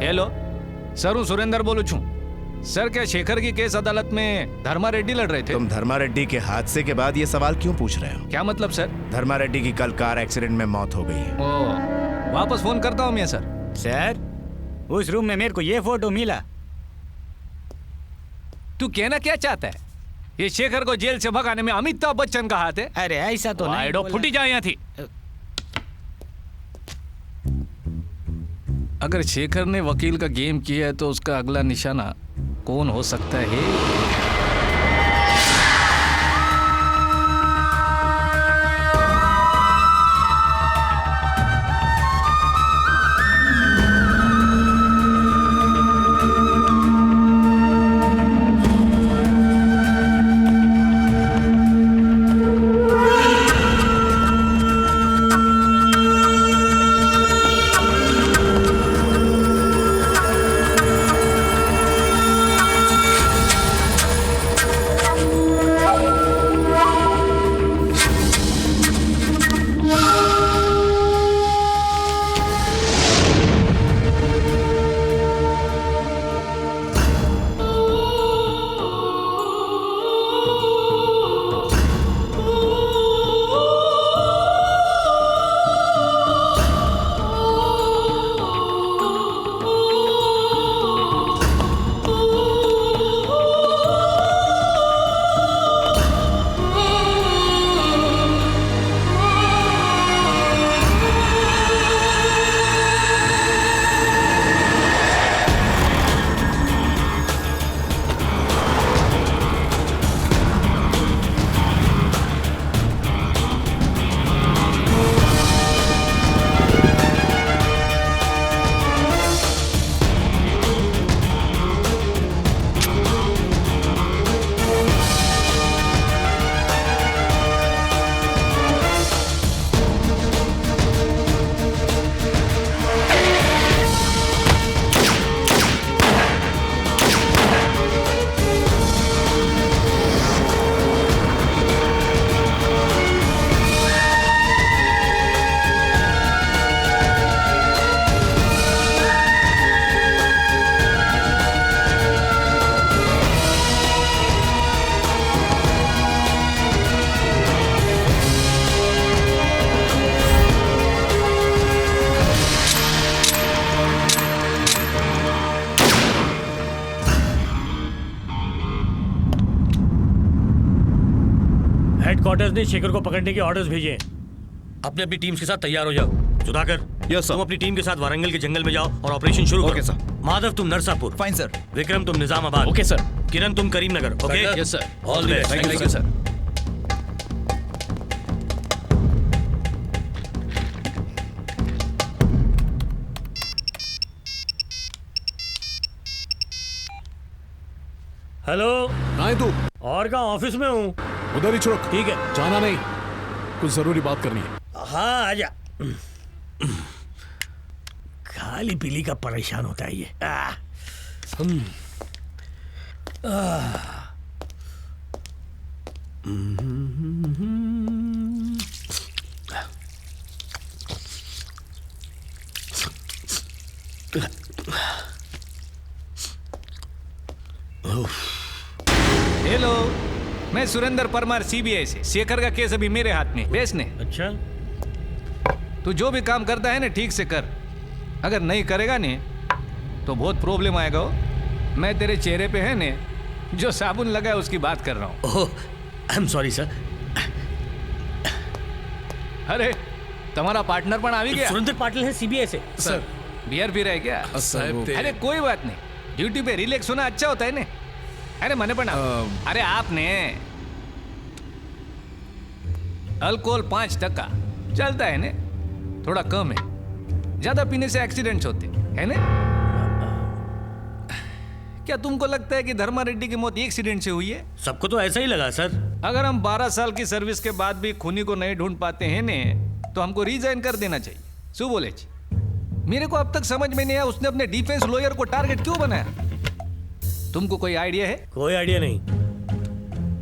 Hello sir, हूँ सुरेंद्र बोलू छू। सर क्या शेखर की केस अदालत में धर्मा रेड्डी लड़ रहे थे? तुम धर्मा रेड्डी के हादसे के बाद ये सवाल क्यों पूछ रहे हो? क्या मतलब सर? धर्मा रेड्डी की कल कार एक्सीडेंट में मौत हो गई है। ओ, वापस फोन करता हूँ मैं सर। सर उस रूम में मेरे को ये फोटो मिला। तू कहना क्या चाहता है? ये शेखर को जेल से भगाने में अमिताभ बच्चन का हाथ है? अरे ऐसा तो नहीं। आइडो फुटी जाए यहाँ थी। अगर शेखर ने वकील का गेम किया है तो उसका अगला निशाना कौन हो सकता है? ने शेखर को पकड़ने के ऑर्डर्स भेजे हैं। अपने अपनी टीम्स के साथ तैयार हो जाओ। Sudhakar, yes sir. तुम अपनी टीम के साथ वारंगल के जंगल में जाओ और ऑपरेशन शुरू करो। Okay sir. माधव तुम नरसापुर। Fine sir. विक्रम तुम निजामाबाद। Okay sir. किरण तुम Karimnagar. Okay yes sir. All the best. Thank you sir. Hello, कहाँ है तू? और कहाँ? ऑफिस में हूँ। उधर ही छुड़क। ठीक है। जाना नहीं, कुछ जरूरी बात करनी है। हाँ आजा। खाली पीली का परेशान होता है ये। हेलो, मैं सुरेंद्र परमार सीबीआई से। शेखर का केस अभी मेरे हाथ में। बेस ने। अच्छा, तू जो भी काम करता है ना ठीक से कर। अगर नहीं करेगा ने तो बहुत प्रॉब्लम आएगा हो। मैं तेरे चेहरे पे है ने जो साबुन लगा है उसकी बात कर रहा हूँ। ओह, आई एम सॉरी सर। अरे तुम्हारा पार्टनर पण आवी गया। सुरेंद्र पाटिल है सीबीआई से। सर बियर पी रहे क्या? अरे कोई बात नहीं, ड्यूटी पे रिलैक्स होना अच्छा होता है ने। अरे मने पण अरे आपने अल्कोहल 5% चलता है ने, थोड़ा कम है। ज्यादा पीने से एक्सीडेंट्स होते है ना? क्या तुमको लगता है कि धर्मा रेड्डी की मौत एक्सीडेंट से हुई है? सबको तो ऐसा ही लगा सर। अगर हम 12 साल की सर्विस के बाद भी खूनी को नहीं ढूंढ पाते हैं ने तो हमको रिजाइन कर देना चाहिए। शू बोले जी? मेरे को अब तक समझ में नहीं आया उसने अपने डिफेंस लॉयर को टारगेट क्यों बनाया। तुमको कोई आइडिया है? कोई आइडिया नहीं।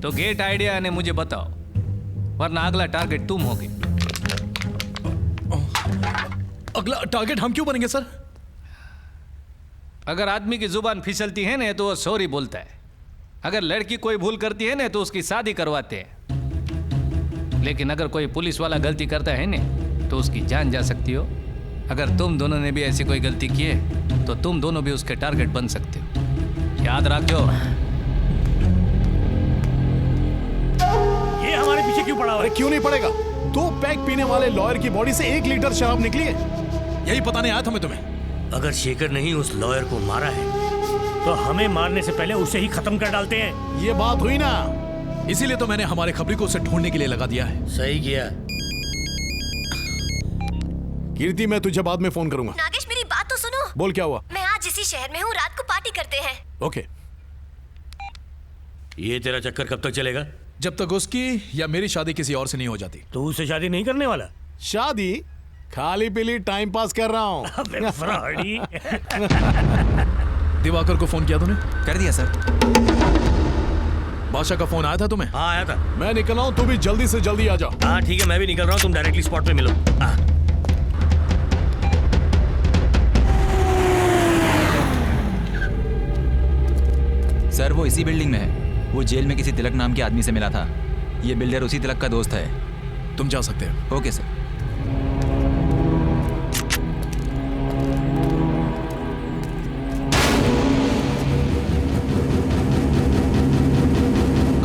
तो गेट आइडिया ने मुझे बताओ, वरना अगला टारगेट तुम होगे। अगला टारगेट हम क्यों बनेंगे सर? अगर आदमी की जुबान फिसलती है ना तो वो सॉरी बोलता है। अगर लड़की कोई भूल करती है ना तो उसकी शादी करवाते हैं। लेकिन अगर कोई पुलिस वाला गलती करता है ना तो उसकी जान जा सकती हो। अगर तुम दोनों ने भी ऐसी कोई गलती की है तो तुम दोनों भी उसके टारगेट बन सकते हो। याद रखो। ये हमारे पीछे क्यों पड़ा हुआ है? अरे क्यों नहीं पड़ेगा? 2 पैक पीने वाले लॉयर की बॉडी से 1 लीटर शराब निकली है। यही पता नहीं आया था मैं तुम्हें। अगर शेखर नहीं उस लॉयर को मारा है तो हमें मारने से पहले उसे ही खत्म कर डालते हैं। ये बात हुई ना, इसीलिए तो मैंने हमारे खबरी को उसे ढूंढने के लिए लगा दिया है। सही किया। कीर्ति, मैं तुझे बाद में फोन करूंगा। नागेश मेरी बात तो सुनो। बोल, क्या हुआ? मैं आज इसी शहर में हूँ, रात को पार्टी करते हैं। ओके। ये तेरा चक्कर कब तक चलेगा? जब तक उसकी या मेरी शादी किसी और से नहीं हो जाती। तू उससे शादी नहीं करने वाला? शादी खाली पीली टाइम पास कर रहा हूँ। दिवाकर को फोन किया तूने? कर दिया सर। बादशाह का फोन आया था तुम्हें? हाँ आया था। मैं निकल रहा हूँ, तू भी जल्दी से जल्दी आ जा। हाँ ठीक है, मैं भी निकल रहा हूँ, तुम डायरेक्टली स्पॉट पे मिलो। सर वो इसी बिल्डिंग में है। वो जेल में किसी तिलक नाम के आदमी से मिला था। ये बिल्डर उसी तिलक का दोस्त है। तुम जा सकते हो। Okay sir.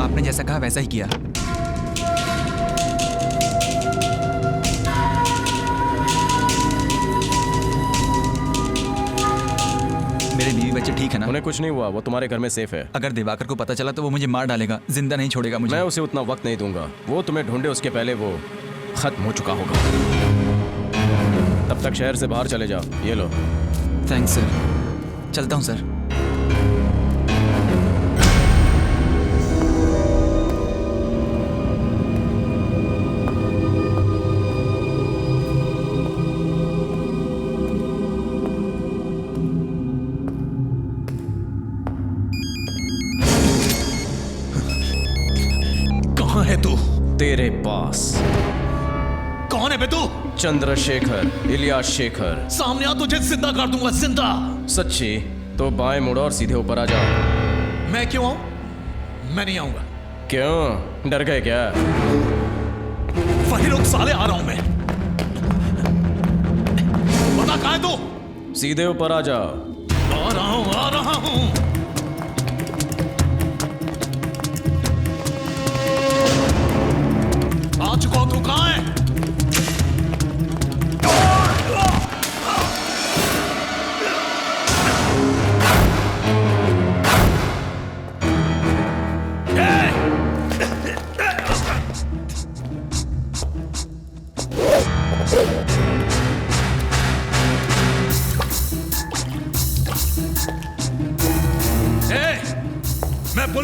आपने जैसा कहा वैसा ही किया। मेरे बीवी बच्चे ठीक है ना? उन्हें कुछ नहीं हुआ, वो तुम्हारे घर में सेफ है। अगर दिवाकर को पता चला तो वो मुझे मार डालेगा, जिंदा नहीं छोड़ेगा मुझे। मैं उसे उतना वक्त नहीं दूंगा। वो तुम्हें ढूंढे उसके पहले वो खत्म हो चुका होगा। तब तक शहर से बाहर चले जाओ। ये लो। Thanks sir. चलता हूँ सर। कहाँ है तू? तेरे पास। कौन है बे तू? चंद्रशेखर, इलियास शेखर। सामने आ, तुझे जिंदा कर दूंगा, जिंदा। सच्ची? तो बाएं मुड़ो और सीधे ऊपर आ जाओ। मैं क्यों आऊं? मैं नहीं आऊंगा। क्यों? डर गए क्या? वही लोग साले, आ रहा हूं मैं। बता कहाँ है तू? सीधे ऊपर आ जाओ। आ रहा हूं, आ रहा हूं।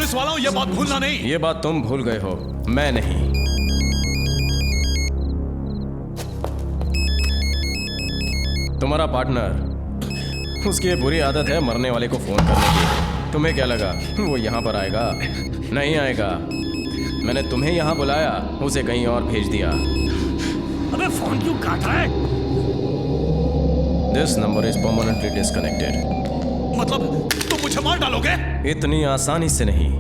पुलिस वाला हूं, ये बात भूलना नहीं। ये बात तुम भूल गए हो, मैं नहीं। तुम्हारा पार्टनर, उसकी ये बुरी आदत है मरने वाले को फोन करने की। तुम्हें क्या लगा वो यहाँ पर आएगा? नहीं आएगा। मैंने तुम्हें यहाँ बुलाया, उसे कहीं और भेज दिया। अबे फोन क्यों काट रहा है? This number is permanently disconnected. मतलब तुम मुझे मार डालोगे? इतनी आसानी से नहीं।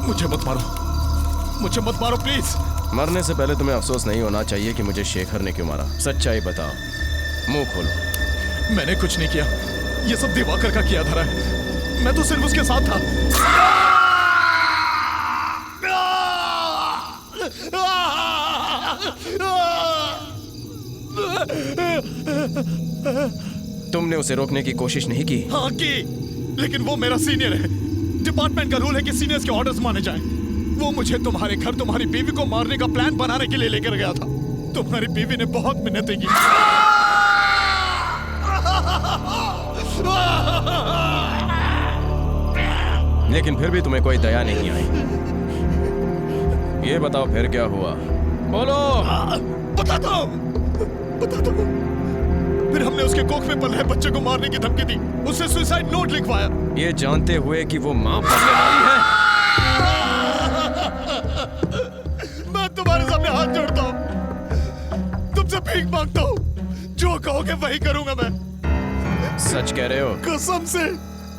मुझे मत मारो, मुझे मत मारो प्लीज। मरने से पहले तुम्हें अफसोस नहीं होना चाहिए कि मुझे शेखर ने क्यों मारा। सच्चाई बताओ, मुंह खोलो। मैंने कुछ नहीं किया, ये सब दिवाकर का किया धरा है। मैं तो सिर्फ उसके साथ था। तुमने उसे रोकने की कोशिश नहीं की? हाँ की, लेकिन वो मेरा सीनियर है। डिपार्टमेंट का रूल है कि सीनियर्स के ऑर्डर्स माने जाएं। वो मुझे तुम्हारे घर तुम्हारी बीवी को मारने का प्लान बनाने के लिए लेकर गया था। तुम्हारी बीवी ने बहुत मिन्नतें की। लेकिन फिर भी तुम्हें कोई दया नहीं आई। ये बताओ फिर क्या हुआ? बोलो। बता दो, बता दो। फिर हमने उसके कोख में पल रहे बच्चे को मारने की धमकी दी, उससे सुसाइड नोट लिखवाया, ये जानते हुए कि वो मां बनने वाली है। मैं तुम्हारे सामने हाथ जोड़ता हूँ, तुमसे भीख मांगता हूँ। जो कहोगे वही करूंगा मैं। सच कह रहे हो? कसम से,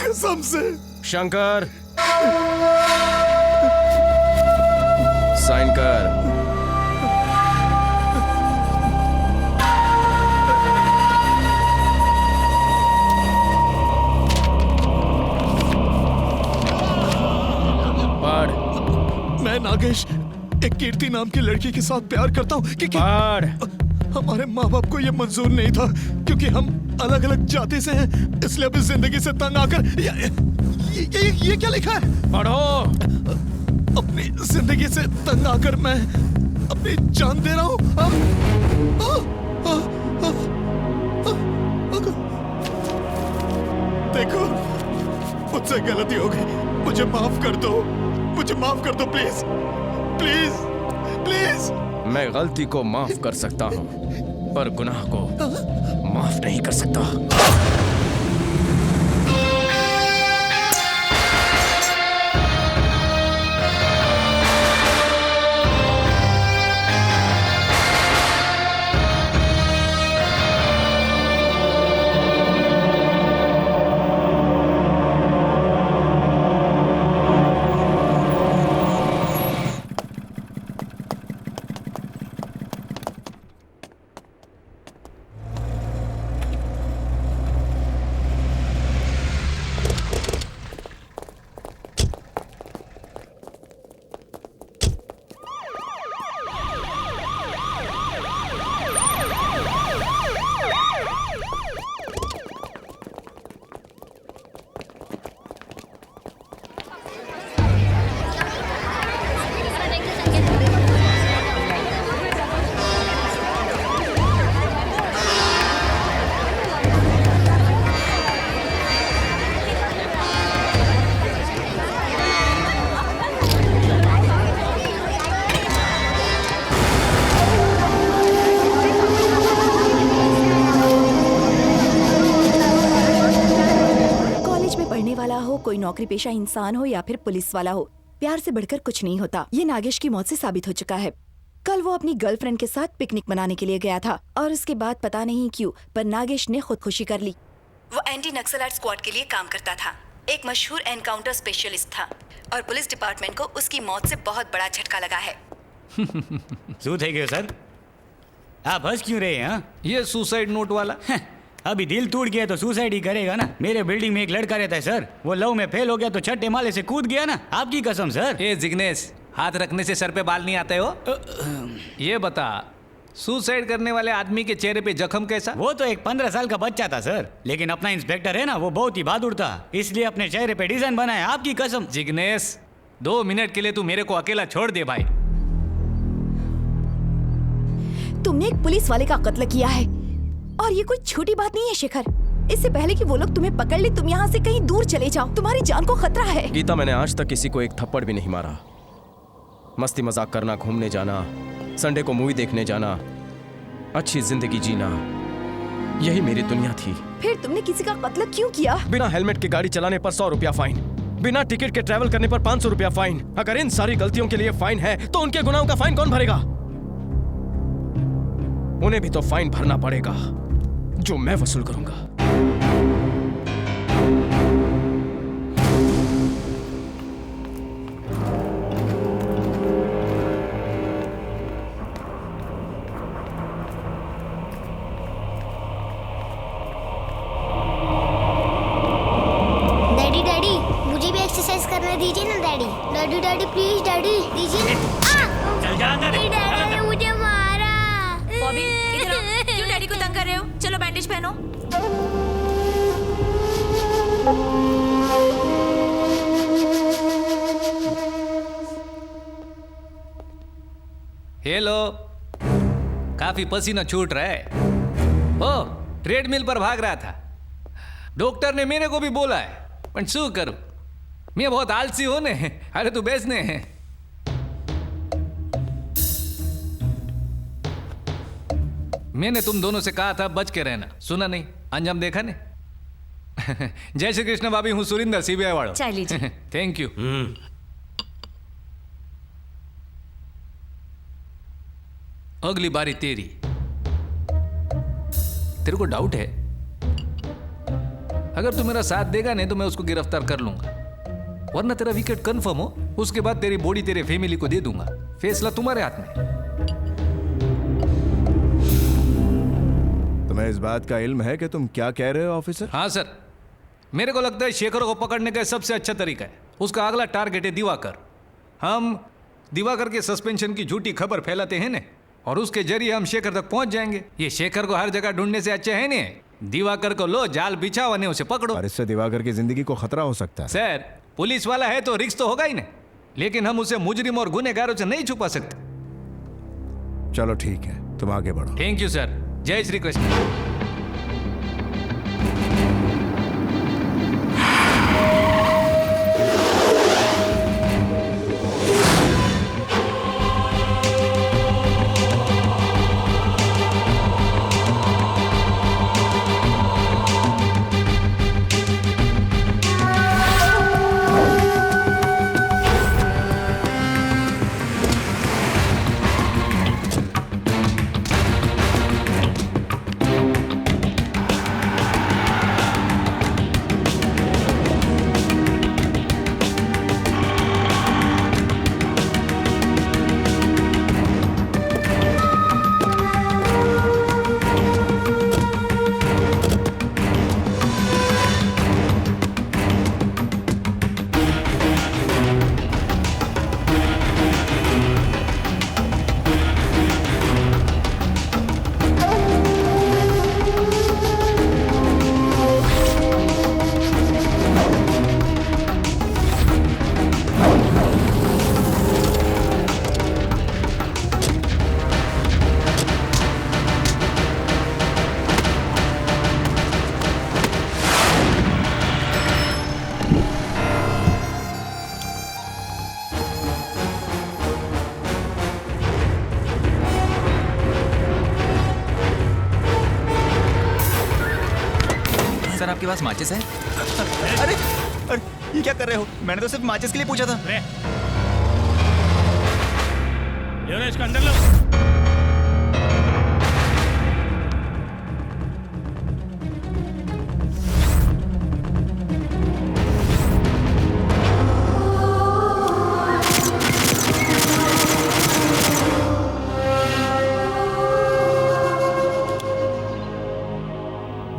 कसम से। शंकर, साइन कर। मैं नागेश एक कीर्ति नाम की लड़की के साथ प्यार करता हूँ क्योंकि हमारे माँ बाप को यह मंजूर नहीं था, क्योंकि हम अलग अलग जाति से हैं। इसलिए अभी जिंदगी से तंग आकर ये क्या लिखा है? पढ़ो। अपनी जिंदगी से तंग आकर मैं अपनी जान दे रहा हूँ। देखो, मुझसे गलती हो गई, मुझे माफ कर दो, मुझे माफ कर दो प्लीज, प्लीज, प्लीज। मैं गलती को माफ कर सकता हूँ, पर गुनाह को माफ नहीं कर सकता। कोई नौकरी पेशा इंसान हो या फिर पुलिस वाला हो, प्यार से बढ़कर कुछ नहीं होता। ये नागेश की मौत से साबित हो चुका है। कल वो अपनी गर्लफ्रेंड के साथ पिकनिक मनाने के लिए गया था और उसके बाद पता नहीं क्यों पर नागेश ने खुदकुशी कर ली। वो एंटी नक्सलाइट स्क्वाड के लिए काम करता था, एक मशहूर एनकाउंटर स्पेशलिस्ट था और पुलिस डिपार्टमेंट को उसकी मौत से बहुत बड़ा झटका लगा है। શું થઈ ગયું સર? आप हंस क्यों रहे हैं? ये सुसाइड नोट वाला अभी दिल टूट गया तो सुसाइड ही करेगा ना। मेरे बिल्डिंग में एक लड़का रहता है सर, वो लव में फेल हो गया तो छठे माले से कूद गया ना। आपकी कसम सर। ए जिग्नेश, हाथ रखने से सर पे बाल नहीं आते हो? ये बता, सुसाइड करने वाले आदमी के चेहरे पे जख्म कैसा? वो तो एक 15 साल का बच्चा था सर, लेकिन अपना इंस्पेक्टर है ना, वो बहुत ही बहादुर था, इसलिए अपने चेहरे पे डिजाइन बनाया। आपकी कसम। जिग्नेश, 2 मिनट के लिए तू मेरे को अकेला छोड़ दे भाई। तुमने एक पुलिस वाले का कत्ल किया है और ये कोई छोटी बात नहीं है शेखर। इससे पहले कि वो लोग तुम्हें पकड़ ले, तुम यहाँ से कहीं दूर चले जाओ, तुम्हारी जान को खतरा है। गीता, मैंने आज तक किसी को एक थप्पड़ भी नहीं मारा। मस्ती मजाक करना, घूमने जाना, संडे को मूवी देखने जाना, अच्छी जिंदगी जीना, यही मेरी दुनिया थी। फिर तुमने किसी का कत्ल क्यों किया? बिना हेलमेट के गाड़ी चलाने पर 100 रुपया फाइन, बिना टिकट के ट्रैवल करने पर 500 रुपया फाइन। अगर इन सारी गलतियों के लिए फाइन है तो उनके गुनाहों का फाइन कौन भरेगा? उन्हें भी तो फाइन भरना पड़ेगा जो मैं वसूल करूंगा। डैडी डैडी, मुझे भी एक्सरसाइज करने दीजिए ना daddy. Daddy daddy please daddy दीजिए। चल जा अंदर। डैडी ने मुझे मारा। बॉबी इधर आओ। क्यों डैडी को तंग कर रहे हो? चलो बैंडेज पहनो। हेलो, काफी पसीना छूट रहा है। ओ, ट्रेडमिल पर भाग रहा था। डॉक्टर ने मेरे को भी बोला है, पर शू करूं, मैं बहुत आलसी हूं ने। अरे तू बेचने हैं। मैंने तुम दोनों से कहा था बच के रहना, सुना नहीं, अंजाम देखा ने। जय श्री कृष्ण भाभी, हूँ सुरिंदर, सीबीआई वालों। चाय लीजिए। Thank you. अगली बारी तेरी। तेरे को डाउट है? अगर तू मेरा साथ देगा नहीं तो मैं उसको गिरफ्तार कर लूंगा, वरना तेरा विकेट कंफर्म हो, उसके बाद तेरी बॉडी तेरे फैमिली को दे दूंगा। फैसला तुम्हारे हाथ में। तुम्हें इस बात का इल्म है कि तुम क्या कह रहे हो ऑफिसर? हाँ सर, मेरे को लगता है शेखर को पकड़ने का सबसे अच्छा तरीका है, उसका अगला टारगेट है दिवाकर। हम दिवाकर के सस्पेंशन की झूठी खबर फैलाते हैं ने, और उसके जरिए हम शेखर तक पहुंच जाएंगे। ये शेखर को हर जगह ढूंढने से अच्छा है ने दिवाकर को लो, जाल बिछाओ और उसे पकड़ो। और इससे दिवाकर की जिंदगी को खतरा हो सकता है। सर, पुलिस वाला है तो रिस्क तो होगा ही ना, लेकिन हम उसे मुजरिम और गुनहगारों से नहीं छुपा सकते। चलो ठीक है, तुम आगे बढ़ो। Thank you sir. जय श्री कृष्ण। सर आपके पास माचिस है? अरे अरे ये क्या कर रहे हो? मैंने तो सिर्फ माचिस के लिए पूछा था। इसका अंदर लो।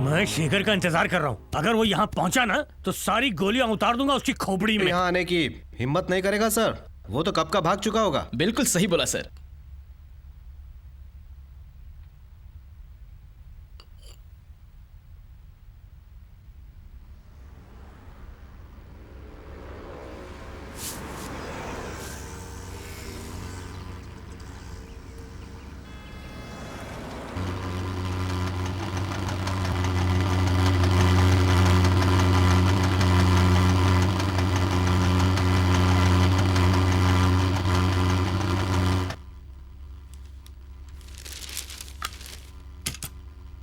मैं शेखर का इंतजार कर रहा हूँ। अगर वो यहाँ पहुँचा ना तो सारी गोलियां उतार दूंगा उसकी खोपड़ी में। यहाँ आने की हिम्मत नहीं करेगा सर, वो तो कब का भाग चुका होगा। बिल्कुल सही बोला सर।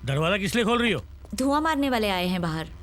दरवाजा किस लिए खोल रही हो? धुआं मारने वाले आए हैं बाहर।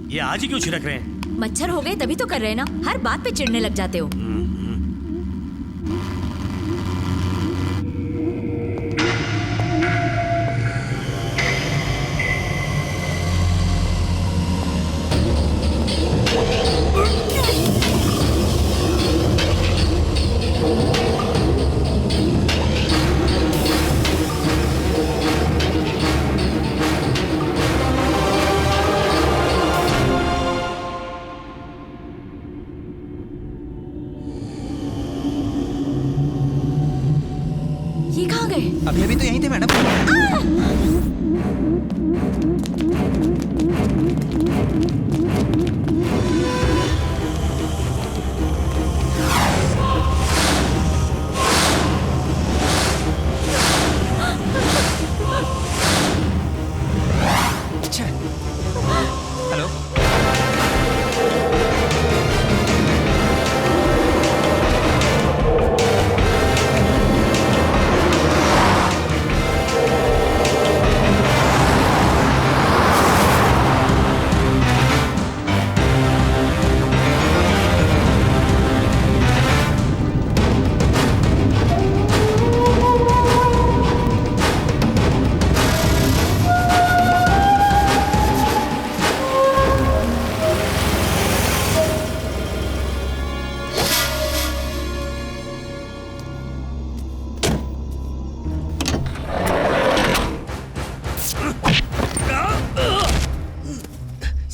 ये आज ही क्यों छिड़क रहे हैं? मच्छर हो गए तभी तो कर रहे हैं ना, हर बात पे चिढ़ने लग जाते हो। अभी अभी तो यहीं थे मैडम। हेलो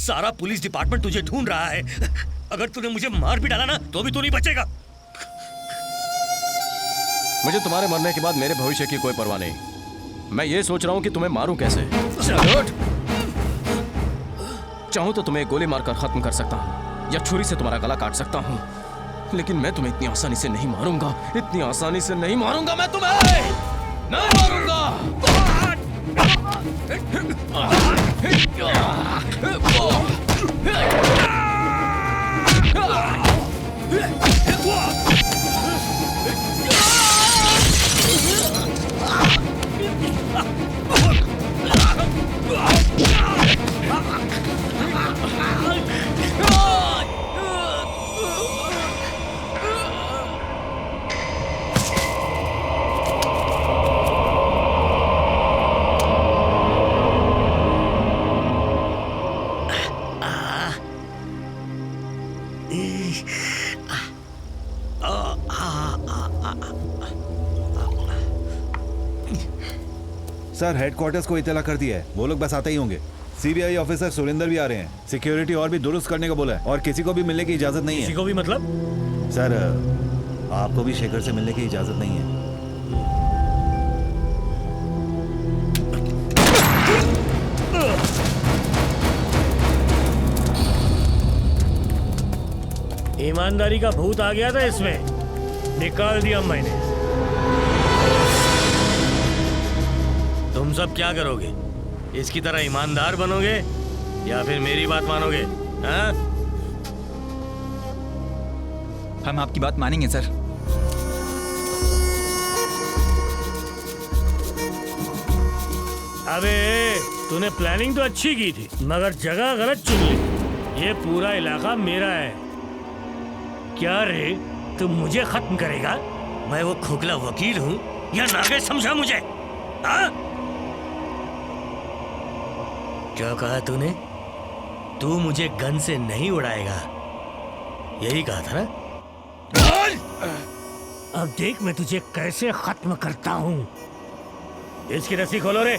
सारा पुलिस डिपार्टमेंट तुझे ढूंढ रहा है। अगर तूने मुझे मार भी डाला ना तो भी तू नहीं बचेगा। मुझे तुम्हारे मरने के बाद मेरे भविष्य की कोई परवाह नहीं। मैं ये सोच रहा हूं कि तुम्हें मारूं कैसे। चाहूं तो तुम्हें गोली मारकर खत्म कर सकता हूं या छुरी से तुम्हारा गला काट सकता हूं, लेकिन मैं तुम्हें इतनी आसानी से नहीं मारूंगा। इतनी आसानी से नहीं मारूंगा मैं तुम्हें, नहीं मारूंगा। सर हेडक्वार्टर्स को इत्तला कर दिया है, वो लोग बस आते ही होंगे। सीबीआई ऑफिसर सुरेंद्र भी आ रहे हैं। सिक्योरिटी और भी दुरुस्त करने को बोला है और किसी को भी मिलने की इजाजत नहीं है। किसी को भी मतलब? सर आपको भी शेखर से मिलने की इजाजत नहीं है। ईमानदारी का भूत आ गया था इसमें, निकाल दिया मैंने। तुम सब क्या करोगे? इसकी तरह ईमानदार बनोगे या फिर मेरी बात मानोगे? हाँ? हम आपकी बात मानेंगे सर। अबे तूने प्लानिंग तो अच्छी की थी मगर जगह गलत चुन ली। ये पूरा इलाका मेरा है। क्या रे, तू मुझे खत्म करेगा? मैं वो खोखला वकील हूँ या नागे समझा मुझे? हाँ? क्या कहा तूने? तू मुझे गन से नहीं उड़ाएगा, यही कहा था ना? अब देख मैं तुझे कैसे खत्म करता हूँ। इसकी रस्सी खोलो रे।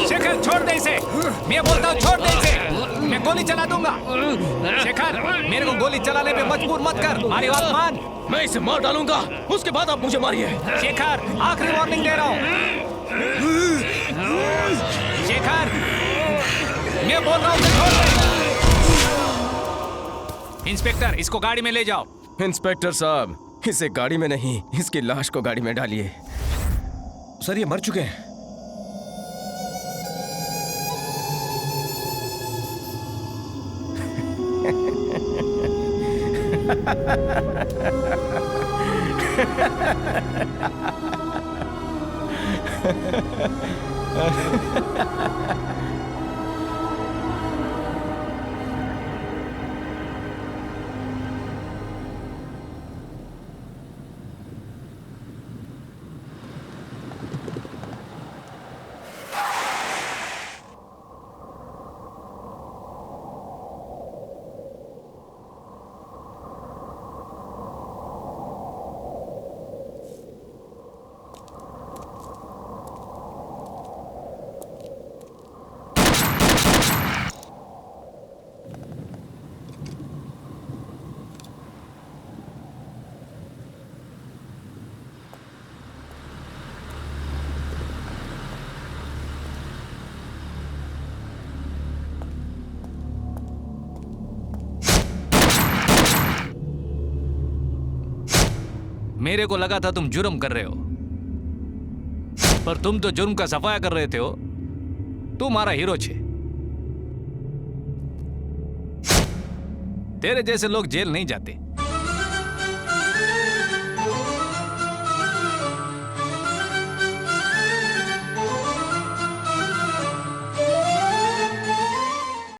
शेखर छोड़ दे इसे। मैं बोलता हूँ छोड़ दे इसे, मैं गोली चला दूंगा। शेखर मेरे को गोली चलाने पे मजबूर मत कर, हमारी बात मान। मैं इसे मार डालूंगा, उसके बाद आप मुझे मारिए। शेखर आखिरी वार्निंग दे रहा हूँ। शेखर मैं बोल रहा हूँ छोड़ दे। इंस्पेक्टर इसको गाड़ी में ले जाओ। इंस्पेक्टर साहब, इसे गाड़ी में नहीं, इसकी लाश को गाड़ी में डालिए। सर ये मर चुके हैं। मेरे को लगा था तुम जुर्म कर रहे हो, पर तुम तो जुर्म का सफाया कर रहे थे हो। तुम्हारा हीरो छे। तेरे जैसे लोग जेल नहीं जाते।